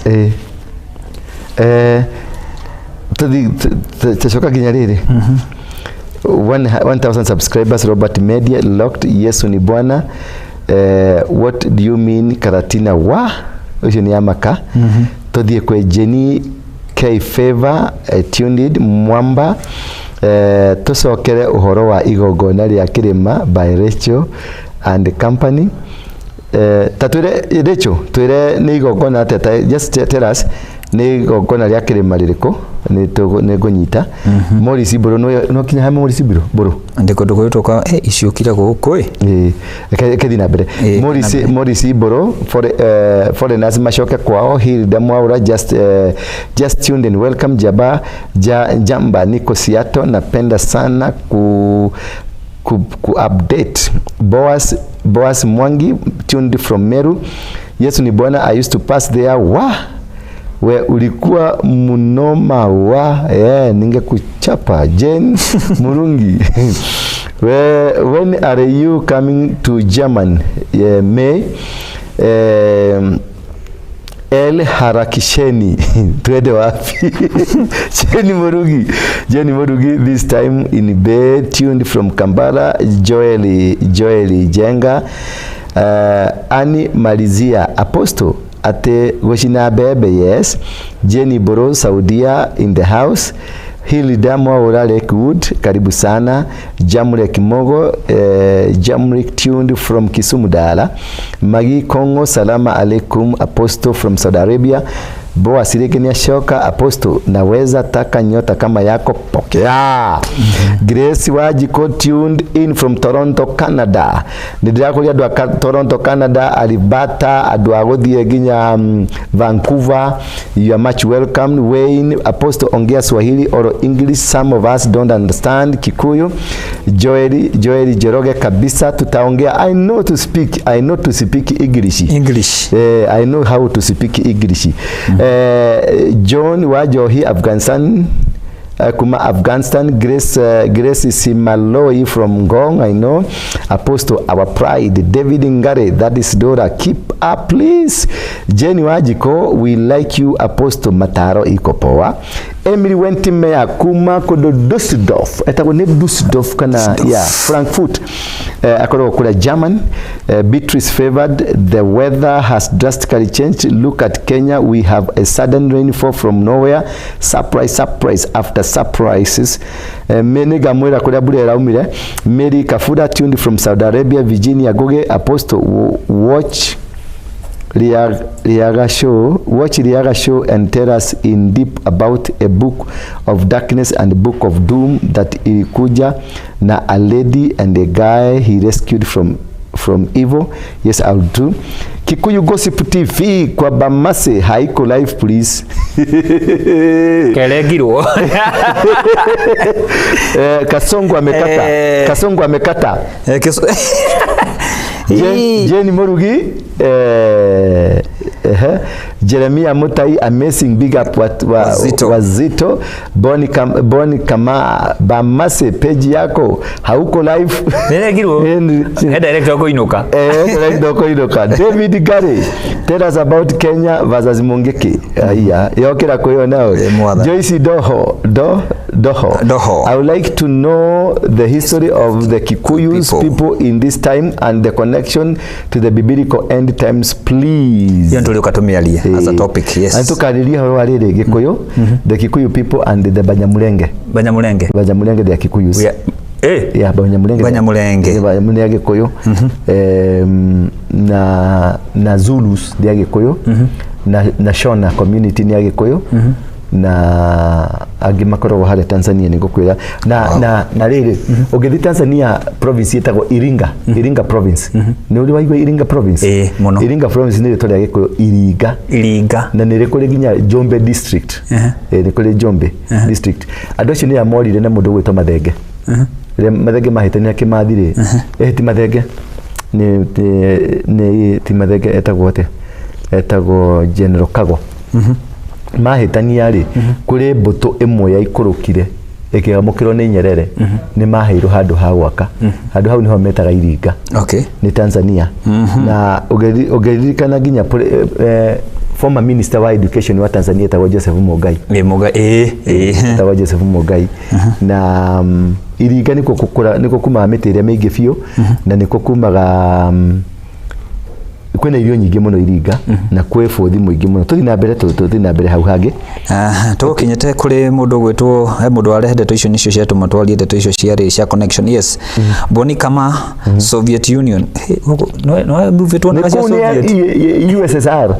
Tachoka ginya riri 1000 subscribers. Robert Media locked. Yesu ni Bwana. What do you mean Karatina wa ucio ni amaka. Tuthie kwe Jenny K Favor tuned Mwamba. Tucokere uhoro wa igongona ria Kirima by Rachel and company. Tatwire Rachel twire ni igongona ateta, just tell us ni igongona ria Kirima ririko ni gunyita. Morris Buru no kinya ha Morris Buru ndiko ndugutoka iciukira gukui kethina mbere. Morris Buru foreigners mashoke kwao. Hilda Mwaura just tuned in. Welcome Jamba niko Seattle. Napenda sana ku update. Boas Mwangi tuned from Meru. Yesu ni Bwana. I used to pass there. We ulikuwa munoma ninge kuchapa. Jane Murungi. When are you coming to German? May El harakisheni twende wapi? Jane Murungi this time in bed. Tuned from Kampala. Joel Jenga. Ani Malizia Apostle ate goshina bebe. Yes. Jenny Boro Saudia in the house. Hilda Mwaura Lakewood karibu sana. Jamrek Mogo Jamrek tuned from Kisumu Dala. Magi Kongo salama alaikum Apostle from Saudi Arabia. Boa Sirekenia Shoka Apostle naweza taka nyota kama yako pokea. Grace Wajiko tuned in from Toronto Canada. Ndidakulia dwa Toronto Canada. Alibata adwa godhie ginya Vancouver. You are much welcome. Wayne Apostle ongea Swahili or English, some of us don't understand Kikuyu. Joel Jeroge kabisa tutaongea. I know to speak English. I know how to speak English. John Wajohi Afghanistan. Grace Simaloi from Ngong, I know. Apostle our pride. David Ngare, that is Dora. Keep up please. Jenny Wajiko, we like you Apostle. Mataro ikopoa. Emily Wentime Kuma kodo Dusseldorf. Etago ne Dusseldorf kana Frankfurt. Akoro kula German. Beatrice favored. The weather has drastically changed. Look at Kenya. We have a sudden rainfall from nowhere. Surprise after surprises. Menega mwera kula bure raumire. Mary Kafura tuned from Saudi Arabia. Virginia Goge Apostle. Watch Riaga show and tell us in deep about a book of darkness and a book of doom that ilikuja na a lady and a guy he rescued from evil. Yes, I'll do. Kikuyu Gossip TV kwa Bamase haiko live please. Kelegiro. Kasongo amekata. Jenny Morugi. Jeremiah Mutai amazing big up Wazito. Boni kama Bamase page yako hauko live. Kelegiro. Director wako inuka. David Gary, tell us about Kenya versus Mungiki. Yokera koyo nao. Joyce Doho. I would like to know the history of the Kikuyus people in this time and the connection to the biblical end times, please. Hiyo ndio ukatumialia as a topic, yes. Antukariria horo warire Gikuyu, the Kikuyu people and the Banyamulenge the Kikuyus. Banyamulenge Gikuyu. Na Zulus dia Gikuyu. Na Shona community ni Gikuyu. Na agimakoro hale Tanzania nigukwira na riri ugithi Tanzania province yetagwo Iringa province ni uri waigwa Iringa province mono. Iringa province ni ritoria gikuyu Iringa na ni rikuri ginya Jombe district ni kuri Jombe district andu acio ni amorire na mundu gwitwa Mathenge Mathenge mahitania kimathire ti Mathenge ni ti Mathenge etagwo General Kago mahitania ri kuri mbuto imwe ya ikurukire ikiamukirwo ni Nyerere ni maheirwo handu ha gwaka handu hau niho metaga Iringa ni Tanzania na ugeririkana ginya former minister wa education wa Tanzania tawa Joseph Mugai tawa Joseph Mugai na iriga niko kuma mĩtĩ ĩrĩa mĩingĩ biũ na niko kumaga kwena irio nyingĩ mũno Iringa na kwĩ bũthi mũingĩ mũno tũthi na mbere hau hangĩ tũkinyete kũrĩ mũndũ gwĩtwo mũndũ ware ndeto icio nicio ciatũma twarie ndeto icio cia connection yes Boni kama Soviet Union no muvitwo na Soviet USSR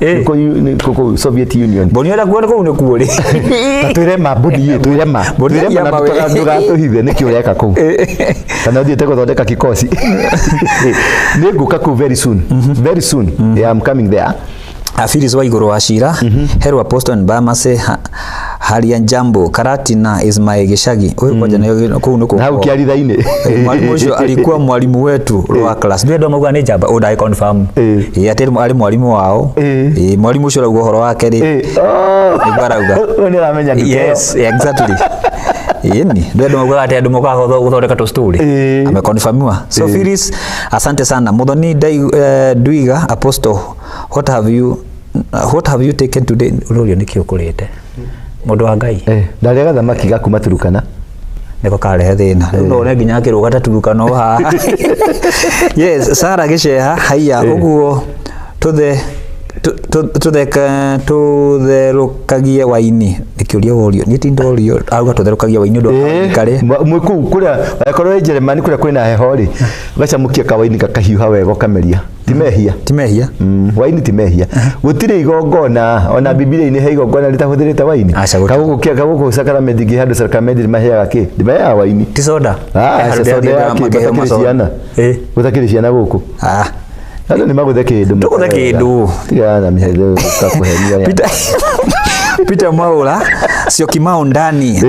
ko Soviet Union Boni era kuone kũu nĩ kuo rĩ twĩrema twĩrema ndũgatũhithe nĩkĩ ũreka kũu kana thiĩte gũthondeka kikosi nĩ ngũka kũu very soon yeah, I'm coming there. Afiris wa iguru wa Shira Heru Apostle Mbamase Haria Jambo Karatina Ismail Gishagi wewe kwaje na kuu nuko na ukiarithaine mwalimu ucio alikuwa mwalimu wetu wa class ndio ndo mauga ni jamba I confirm ateri ali mwalimu wao mwalimu ucio rauga horo wake ri ni barauga ni ramenya yes exactly yeni ndio mauga ati andu moka guthondeka to story amekonfirmiwa so Firis asante sana Muthoni Duiga Apostle what have you taken today urorio nikio kurete mundu wa Ngai ndarega thamaki gakuma Turukana niko karehe thina no ne nginya kiruga ta Turukana ha yes Sara Gisheha haya uguo tutherukagie waini nikiuria worio nitindorio auga tutherukagie waini ndo kare mwiku kuria akorwo Jeremani kuria kwina heho ri gacamukia kawaini gakahiuha wega kameria timehia waini timehia gutire igongona ona Biblia-ini he igongona litahuthirite waini kaguku sakramenti gi handu sakramenti maheaga ki ndimeya waini ti soda soda ya makeho gutakiri ciana guku Halo ni maguthe kindu tukuthe kindu tigana mihethe kakuhenia Peter Maula sio kimao ndani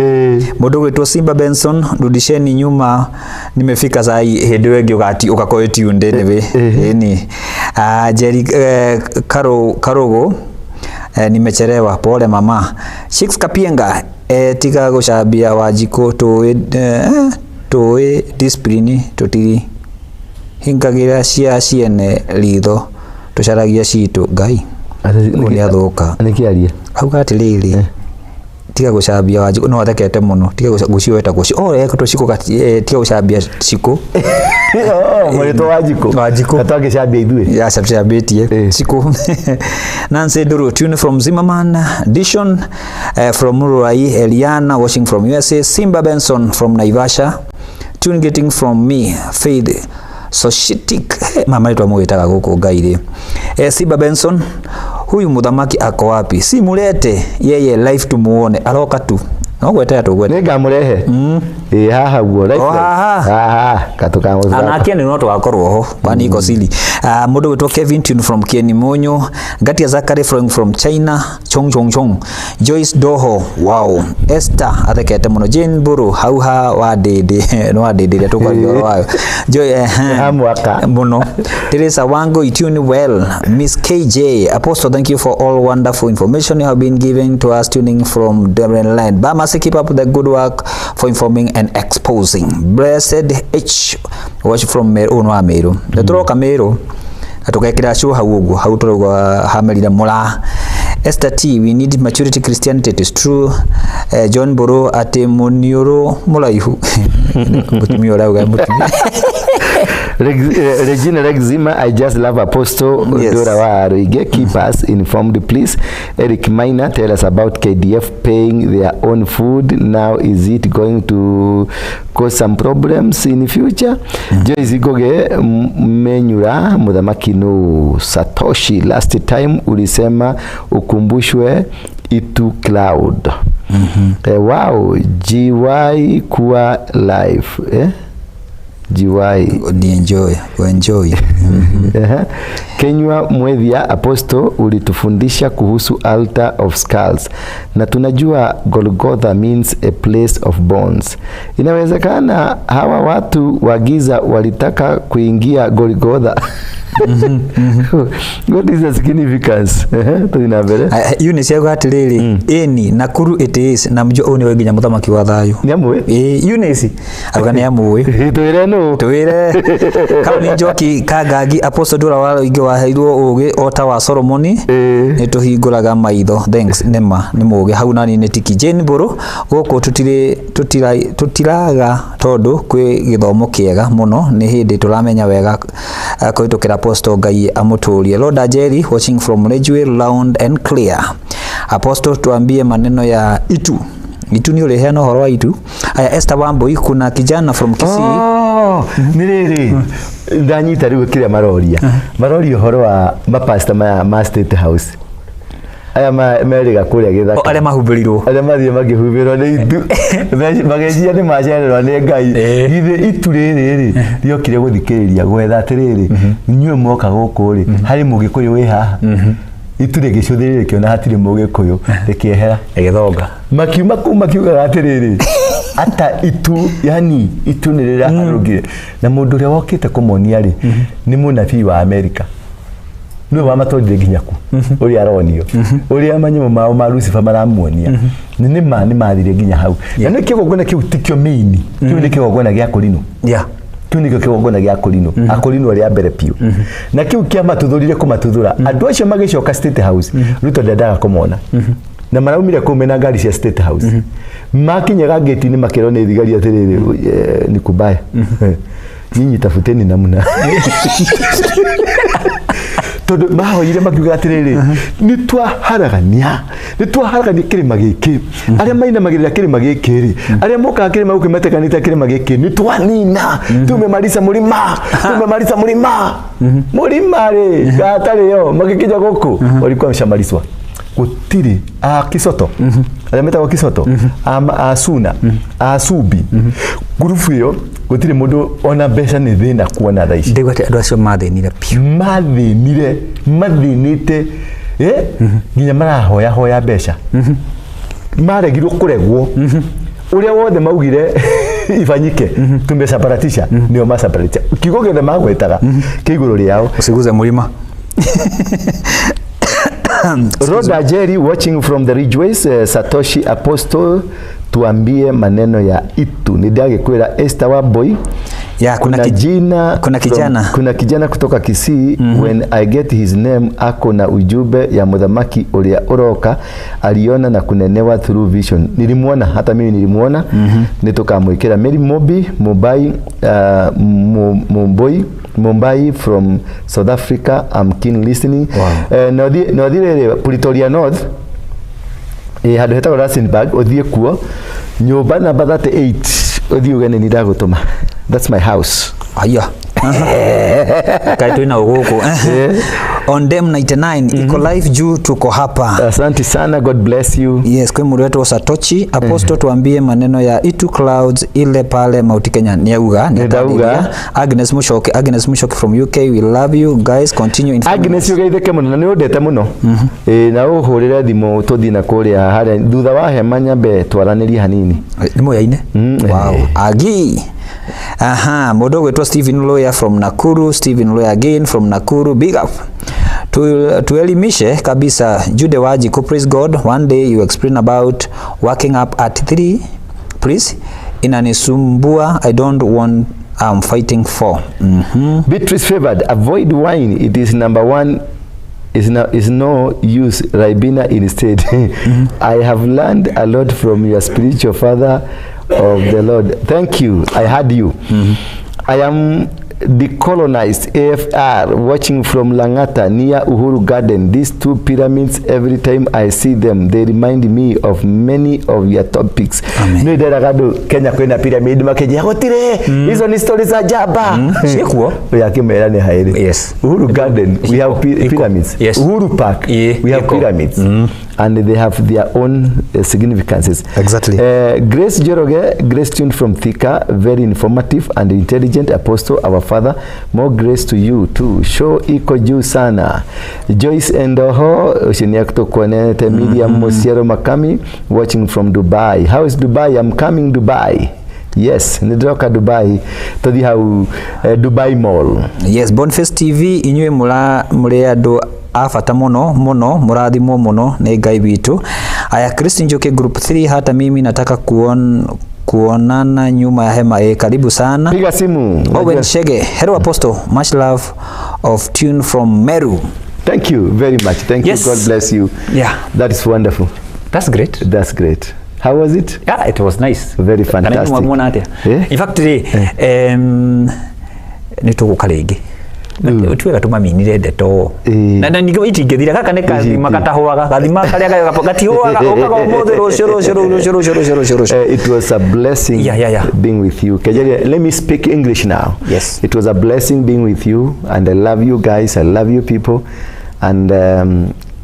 mundu gwitwo Simba Benson rudisheni nyuma nimefika saa hii hendo wengi ugati ukakoeti undene we ni Jerry Karogo nimechelewa pole mama Shix Kapienga tiga gucambia Wanjiku tuwe discipline tutiri hingagira ciene ritho tucaragia citu Ngai ni athuka nikiaria auga atiriri tiga gucambia Wanjiku no athekete muno tiga gucio weta gucio reko tuciko tiga gucambia ciko mweto Wanjiku atagicambia ithuĩ ya cambĩtie ciko Nancy Duru tune from Zimmerman Dishon from Ruai Eliana watching from USA Simba Benson from Naivasha tune getting from me Faith Soshitik mama yetu amwitaga guku Ngai Simba Benson huyu muthamaki ako wapi si mulete yeye live tumuone aroka tu no gwetera tugwete ni ngamurehe haha guo live katukamuza anake ni noto akorwo ho bani iko sili mundu wetwo Kevin Tune from Kieni Monyo Gatia Zakari from China Chong Joyce Doho wow Esther athekete muno Jane Buru hauha wa dede no wa dede tukario wayo Joy hamwaka muno Teresa Wango itune well Miss KJ Apostle thank you for all wonderful information you have been given to us tuning from Devon Land Bama keep up the good work for informing and exposing blessed H watch from Meru no Meru turoka Meru atukekira show hau turoga hamerira mura Esther T we need maturity Christianity it is true John Boro ate munioro mulaihu mutumio rauga mutumio Regina Rexima I just love Apostle Dora wa Roige keep us informed please Eric Maina tell us about KDF paying their own food now is it going to cause some problems in future Joyce Goge Menyura muthamaki no Satoshi last time ulisema ukumbushwe itu cloud wow GY kuwa live GY enjoy Kenywa Mwethia Apostle ulitufundisha kuhusu altar of skulls na tunajua Golgotha means a place of bones. Inawezekana hawa watu wa giza walitaka kuingia Golgotha. What is the significance? Tuinabere. Eunice yago atiriri eni Nakuru it is na mjo one weginya muthamaki wa thayo. Niamwe? Eunice auga ni amwe. Twire no. Twire. Kauni njoki ka Ngagi Apostle Ndura wa ingi waheirwo ugi ota wa Solomoni ni tuhinguraga maitho. Thanks nema ni mugi hau nani ni tiki Jane Buru guku tutiraga tondu kwi githomo kiega muno ni hindi turamenya wega kuitukira Apostle Ngai amuturie. Lord Ajeri watching from Ridgeway loud and clear. Apostle tuambie maneno ya itu ni uliheana uhoro wa itu. Aya Esther Wambui kuna kijana from Kisii niriri ndanyita riu kiria maroria uhoro wa mapasta ma State House aya meriga kuria githaka aria mahumbirirwo aria mathie magihubirwo ni itu magejia ni macererwa ni Ngai githe itu riri riokire guthikiriria gwetha atiriri nyue moka guku ri hari mugikuyu wi haha itu rigicuthirire kiona hatiri mugikuyu rikiehera igithonga makiuma kuma kiuga atiriri ata itu yani itu nirira arugire na mundu ria wokite kumonia ri ni munabii wa America no wa matondire nginyaku uri aronio uri amanyimo mao ma Lucifer maramuonia ni mathire nginya hau na ni kigogona kiu tikio mini kiu ni kigogona gia Korino kiu ni kigogona gia Korino akorino ria mbere piu na kiu kia matuthurire kumatuthura andu acio magicoka State House ruto ndendaga kumona na maraumire kumena ngari cia State House makinyaga gate ni makero ni thigari atiriri ni kubaya nyinyi tafuteni namna todo mahoire makiuga atiriri ni twaharagania kirima giki aria maina magirira kirima giki ri aria moka kirima ukimetekanita kirima giki ni twanina tumemaliza mulima ri gatari yo magikija guku walikuwa mshamalizwa gutiri Kisoto aria metagwo Kisoto Asuna Asubi gurufu yo gutiri mundu ona mbeca ni thina kuona tha ici ndigwate andu acio mathinire piu mathinite nginya marahoya mbeca maregirwo kuregwo uria wothe maugire ifanyike tumesaparatisha ndio masaparatisha kigo gethe magwetaga kiguru riao usiguze mulima Rhoda Jerry watching from the Ridgeways. Satoshi Apostle tuambie maneno ya itu nidagikwira Esther Wambui ya kuna kijana kutoka Kisii when I get his name ako na ujumbe ya mudhamaki uria uroka aliona na kunenewa through vision. Nilimuona hata mimi nilimuona nitukamwikira Mary Mumbai from South Africa. I'm keen listening. No dire Pretoria North hadu hetagwo Rustenburg uthie kuo nyumba namba 38 uthie ugene ni ndagutuma. That's my house. Aya kai tu ina uguku on dem 99 iko live juu tuko hapa. Asante sana, God bless you. Yes, kwa muru wetu Satoshi Apostle tuambie maneno ya Itu Clouds ile pale Mount Kenya niauga Agnes Mushoki from UK, we love you guys, continue in Agnes yugeitheke muno ni udete muno na uhurire thimo tuthi na kuria haria thutha wa hema nyambe twaranirie hanini ni moyaine wow agi modo wetwa Stephen Lawyer from Nakuru. Stephen Lawyer again from Nakuru, big up. Tuelimishe kabisa Jude Wajiko, praise God. One day you explain about waking up at 3 please inanisumbua, I don't want, I'm fighting for. Beatrice Favored, avoid wine, it is number one, is no use. Ribena instead. I have learned a lot from your spiritual father of the Lord. Thank you, I heard you. I am decolonized AFR watching from Langata near Uhuru Garden. These two pyramids, every time I see them they remind me of many of your topics. No deragado Kenya kwena pyramid makeje gotire hizo ni stories za jaba shekwo ya kimera ni hairi. Yes, Uhuru Garden we have pyramids. Yes. Uhuru Park we have pyramids and they have their own significances. Exactly. Grace Joroge, Grace tuned from Thika, very informative and intelligent Apostle, our father, more grace to you too. Show iko juu sana. Joyce Endoho ushenia kutoka nete Miriam Mosiero Makami watching from Dubai. How is Dubai? I'm coming Dubai. Yes, nidoka Dubai to the how Dubai Mall. Yes, Boniface TV inywe muri andu afata muno murathimwo muno ni Ngai witu. Aya Christian Njoke group 3 hata mimi nataka kuonana nyuma ya hema. Karibu sana. Piga simu. Owen Shege. Hello Apostle. Much love of tune from Meru. Thank you very much. Thank you. God bless you. Yeah. That is wonderful. That's great. That's great. How was it? Yeah, it was nice. Very fantastic. In fact, nituguka ringi. Utwega tumaminire ndeto. Na nigo itingethira kaka ne kathima katahuraga kathima karia gatihuraga ukaga umuthe rucio. It was a blessing being with you. Let me speak English now. Yes. It was a blessing being with you, and I love you guys. I love you people, and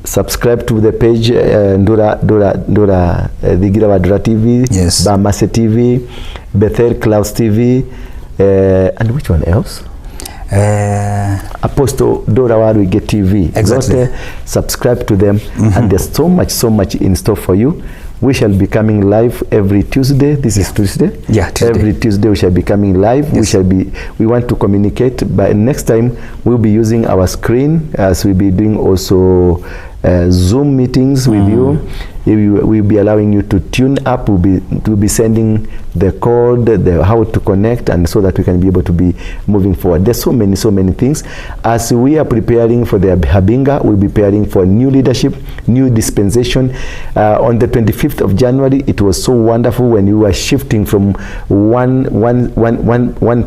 subscribe to the page Ndura Thigira wa Ndura TV, yes. Bamase TV, Bethel Clouds TV, and which one else? Apostle Dora Waruige TV. Exactly. Subscribe to them, and there's so much in store for you. We shall be coming live every Tuesday. This is Tuesday. Yeah, Tuesday. Every Tuesday we shall be coming live. Yes. We want to communicate, but next time we'll be using our screen, as we'll be doing also Zoom meetings with you. We'll be allowing you to tune up. We'll be sending the code, how to connect, and so that we can be able to be moving forward. There's so many things. As we are preparing for the Habinga, we'll be preparing for new leadership, new dispensation. On the 25th of January, it was so wonderful when you were shifting from one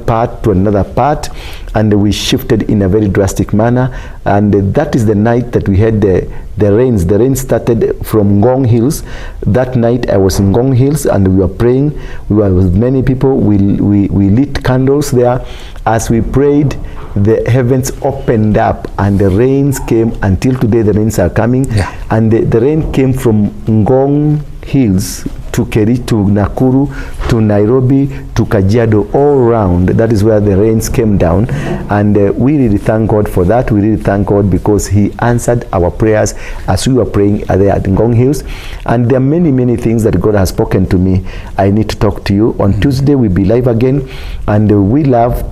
part to another part, and we shifted in a very drastic manner. And that is the night that we had the rains. The rain started from Ngong Hills. That night I was in Ngong Hills, and we were praying. We were with many people. We lit candles there. As we prayed, the heavens opened up and the rains came. Until today the rains are coming. Yeah. And the rain came from Ngong Hills to Kericho, to Nakuru, to Nairobi, to Kajiado, all around. That is where the rains came down, and we really thank God for that. We really thank God because He answered our prayers as we were praying there at Ngong Hills. And there are many things that God has spoken to me. I need to talk to you. On Tuesday we'll be live again, and we love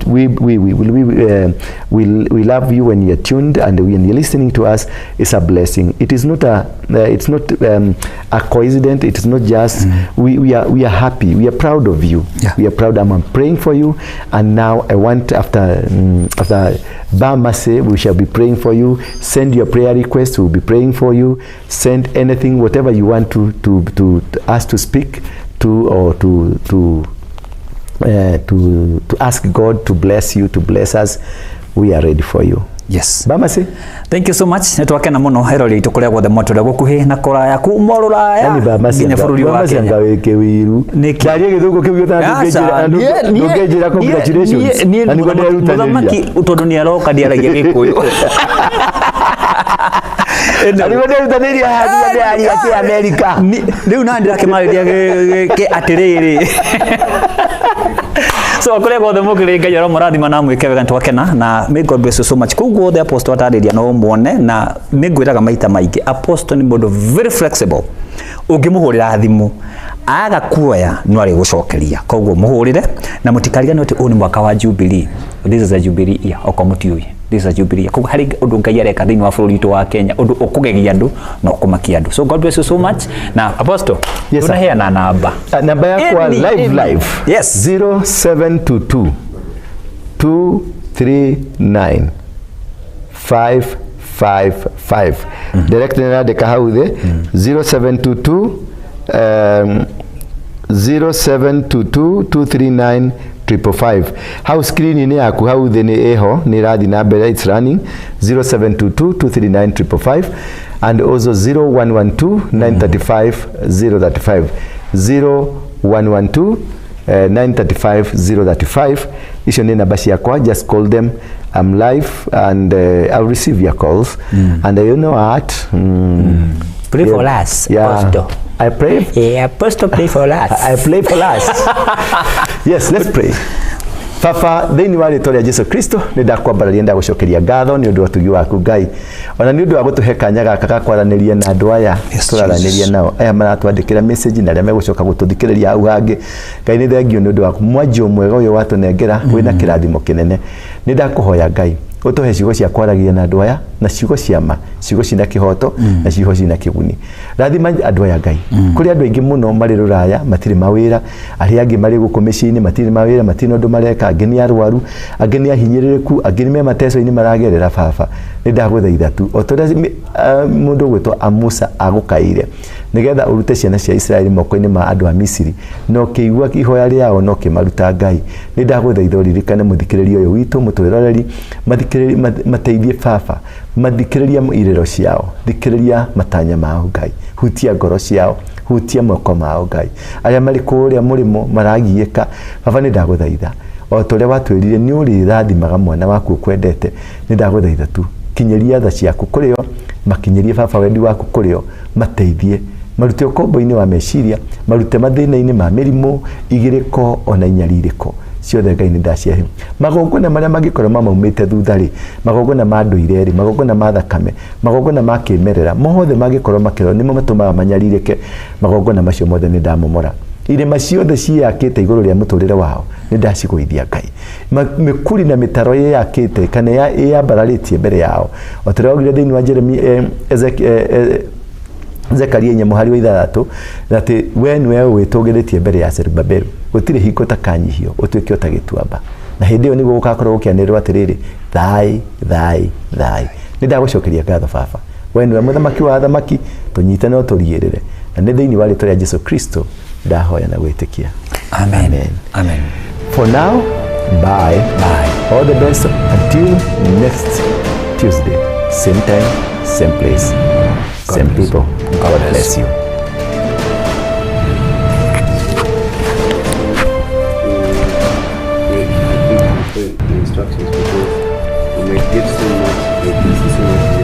you when you're tuned and when you're listening to us. It's a blessing. It is not a coincidence. It is not just we are happy. We are proud of you. Yeah. We are proud. I'm praying for you, and now I want after Bamase, we shall be praying for you. Send your prayer requests. We'll be praying for you. Send anything, whatever you want to us to speak to, or to ask God to bless you, to bless us. We are ready for you. Yes. Bamase. Thank you so much. Netwakena muno herori itukuria gwothe motore gukuhi na kuraya ku moruraya. Yani Bamase bururi wa Kenya. Ngaweke wiru. Ndari githuko kiu gitana ndugejira congratulations. Ani ngode ruta. Muthamaki utondu ni aroka ndiaragia gikuyu. Ani ngode ruta ni ya America. Riu na ndira kimariria ke atiriri. So kule kwa demo kile ngai ro murathima na mwike wega ntwakena na may God bless you so much. Kuguo the apostle atariria no muone na ningwiraga maita maingi apostle ni mundu very flexible. Ungimuhurira thimu aga kuoya no ari gucokeria. Koguo muhurire na mutikarigane uti uni mwaka wa Jubilee. This is a Jubilee year okomutiui. This is a Jubilee. Koguo hari undu ngai areka thini wa bururi witu wa Kenya undu ukugegia andu na ukumakia andu. So God bless you so much. Na apostle tunaheana namba. Namba yako live. Yes. 0722 239 555. Direct na deka haude 0722 239 555. How screen ni yaku hau the ni eho ni radi na mbere, it's running 0722 239 555 and also 0112 935 035 0112 935 035. Icio ni namba ciakwa. Just call them. I'm live and I'll receive your calls. And you know what? Pray for us, Apostle. I pray. Yeah, Apostle, pray for us. I pray for us. Yes, let's pray. Papa, thini wa rĩtwa rĩa Jesu Kristo nĩ ndakwambararia ndagucokeria ngatho nĩ ũndũ wa tugi waku Ngai, ona nĩ ũndũ wa gũtũhe kanya gaka ga kwaranĩria na andũ aya tũraranĩria nao aya maratwandĩkĩra message na arĩa megũcoka gũtũthikĩrĩria hau hangĩ. Ngai nĩ thengio nĩ ũndũ wa mwanjio mwega ũyũ watũnengera wĩna kĩrathimo kĩnene. Nĩ ndakũhoya Ngai ũtũhe ciugo cia kwaragia na andũ aya na ciugo ciama, ciugo cina kihoto na ciugo cina kiguni. Rathima andu aya Ngai. Kuri andu aingi muno mari ruraya matiri mawira, ari angi mari guku micini matiri mawira, matiri ndu mareka, angi ni arwaru, angi ni ahinyiriku, angi ni me mateso ini maragerera baba. Ni ndaguthaitha tu o toria mundu gwitwa Amusa agukaire nigetha urute ciana cia Israeli moko-ini ma andu a Misiri no kiigua ihoya riao no kimaruta Ngai. Ni ndaguthaitha uririkane muthikiriria uyu witu mutwiroreri mateithie baba, mathikiriria irero ciao, thikiriria matanya mao Ngai, hutia ngoro ciao, hutia moko mao Ngai, aria mari kuria murimo maragieka baba. Ni ndaguthaitha o toria watwirire ni uri rathimaga mwana waku kwendete, ni ndaguthaitha tu kinyeria tha ciaku kurio, makinyerie baba wendi waku kurio, mateithie marute ukombo-ini wa meciria, marute mathina-ini ma mirimu, igiriko ona inyaririko ciothe Ngai ni ndaciahe. Magongona maria magikorwo maumite thutha ri, magongona ma nduire ri, magongona ma thakame, magongona ma kimerera, mothe magikorwo makiro nimo matumaga manyaririke, magongona macio mothe ni ndamomora. Irima ciothe ciakite iguru ria muturire wao ni ndacigũithia Ngai. Mikuri na mitaro yakite kana yambararitie mbere yao o tũrĩa augire thĩinĩ wa Zekaria 4:3 atĩ we nĩwe wĩtũgĩrĩtie mbere ya Zerubabelu, gũtirĩ hingo takanyihio ũtuĩke o ta gĩtuamba, na hĩndĩ ĩyo nĩguo gũgakorwo gũkĩanĩrĩrwo atĩrĩrĩ thai thai thai. Nĩ ndagũcokeria ngatho baba, we nĩwe mũthamaki wa athamaki, tũnyitane o tũriĩrĩre, na nĩ thĩinĩ wa rĩĩtwa rĩa Jesũ Kristo ndahoya na gwĩtĩkia. Amen. Amen. Amen. For now, bye. Bye. All the best until next Tuesday. Same time, same place, same people. God bless you. The instructions because we might give so much, we might so much.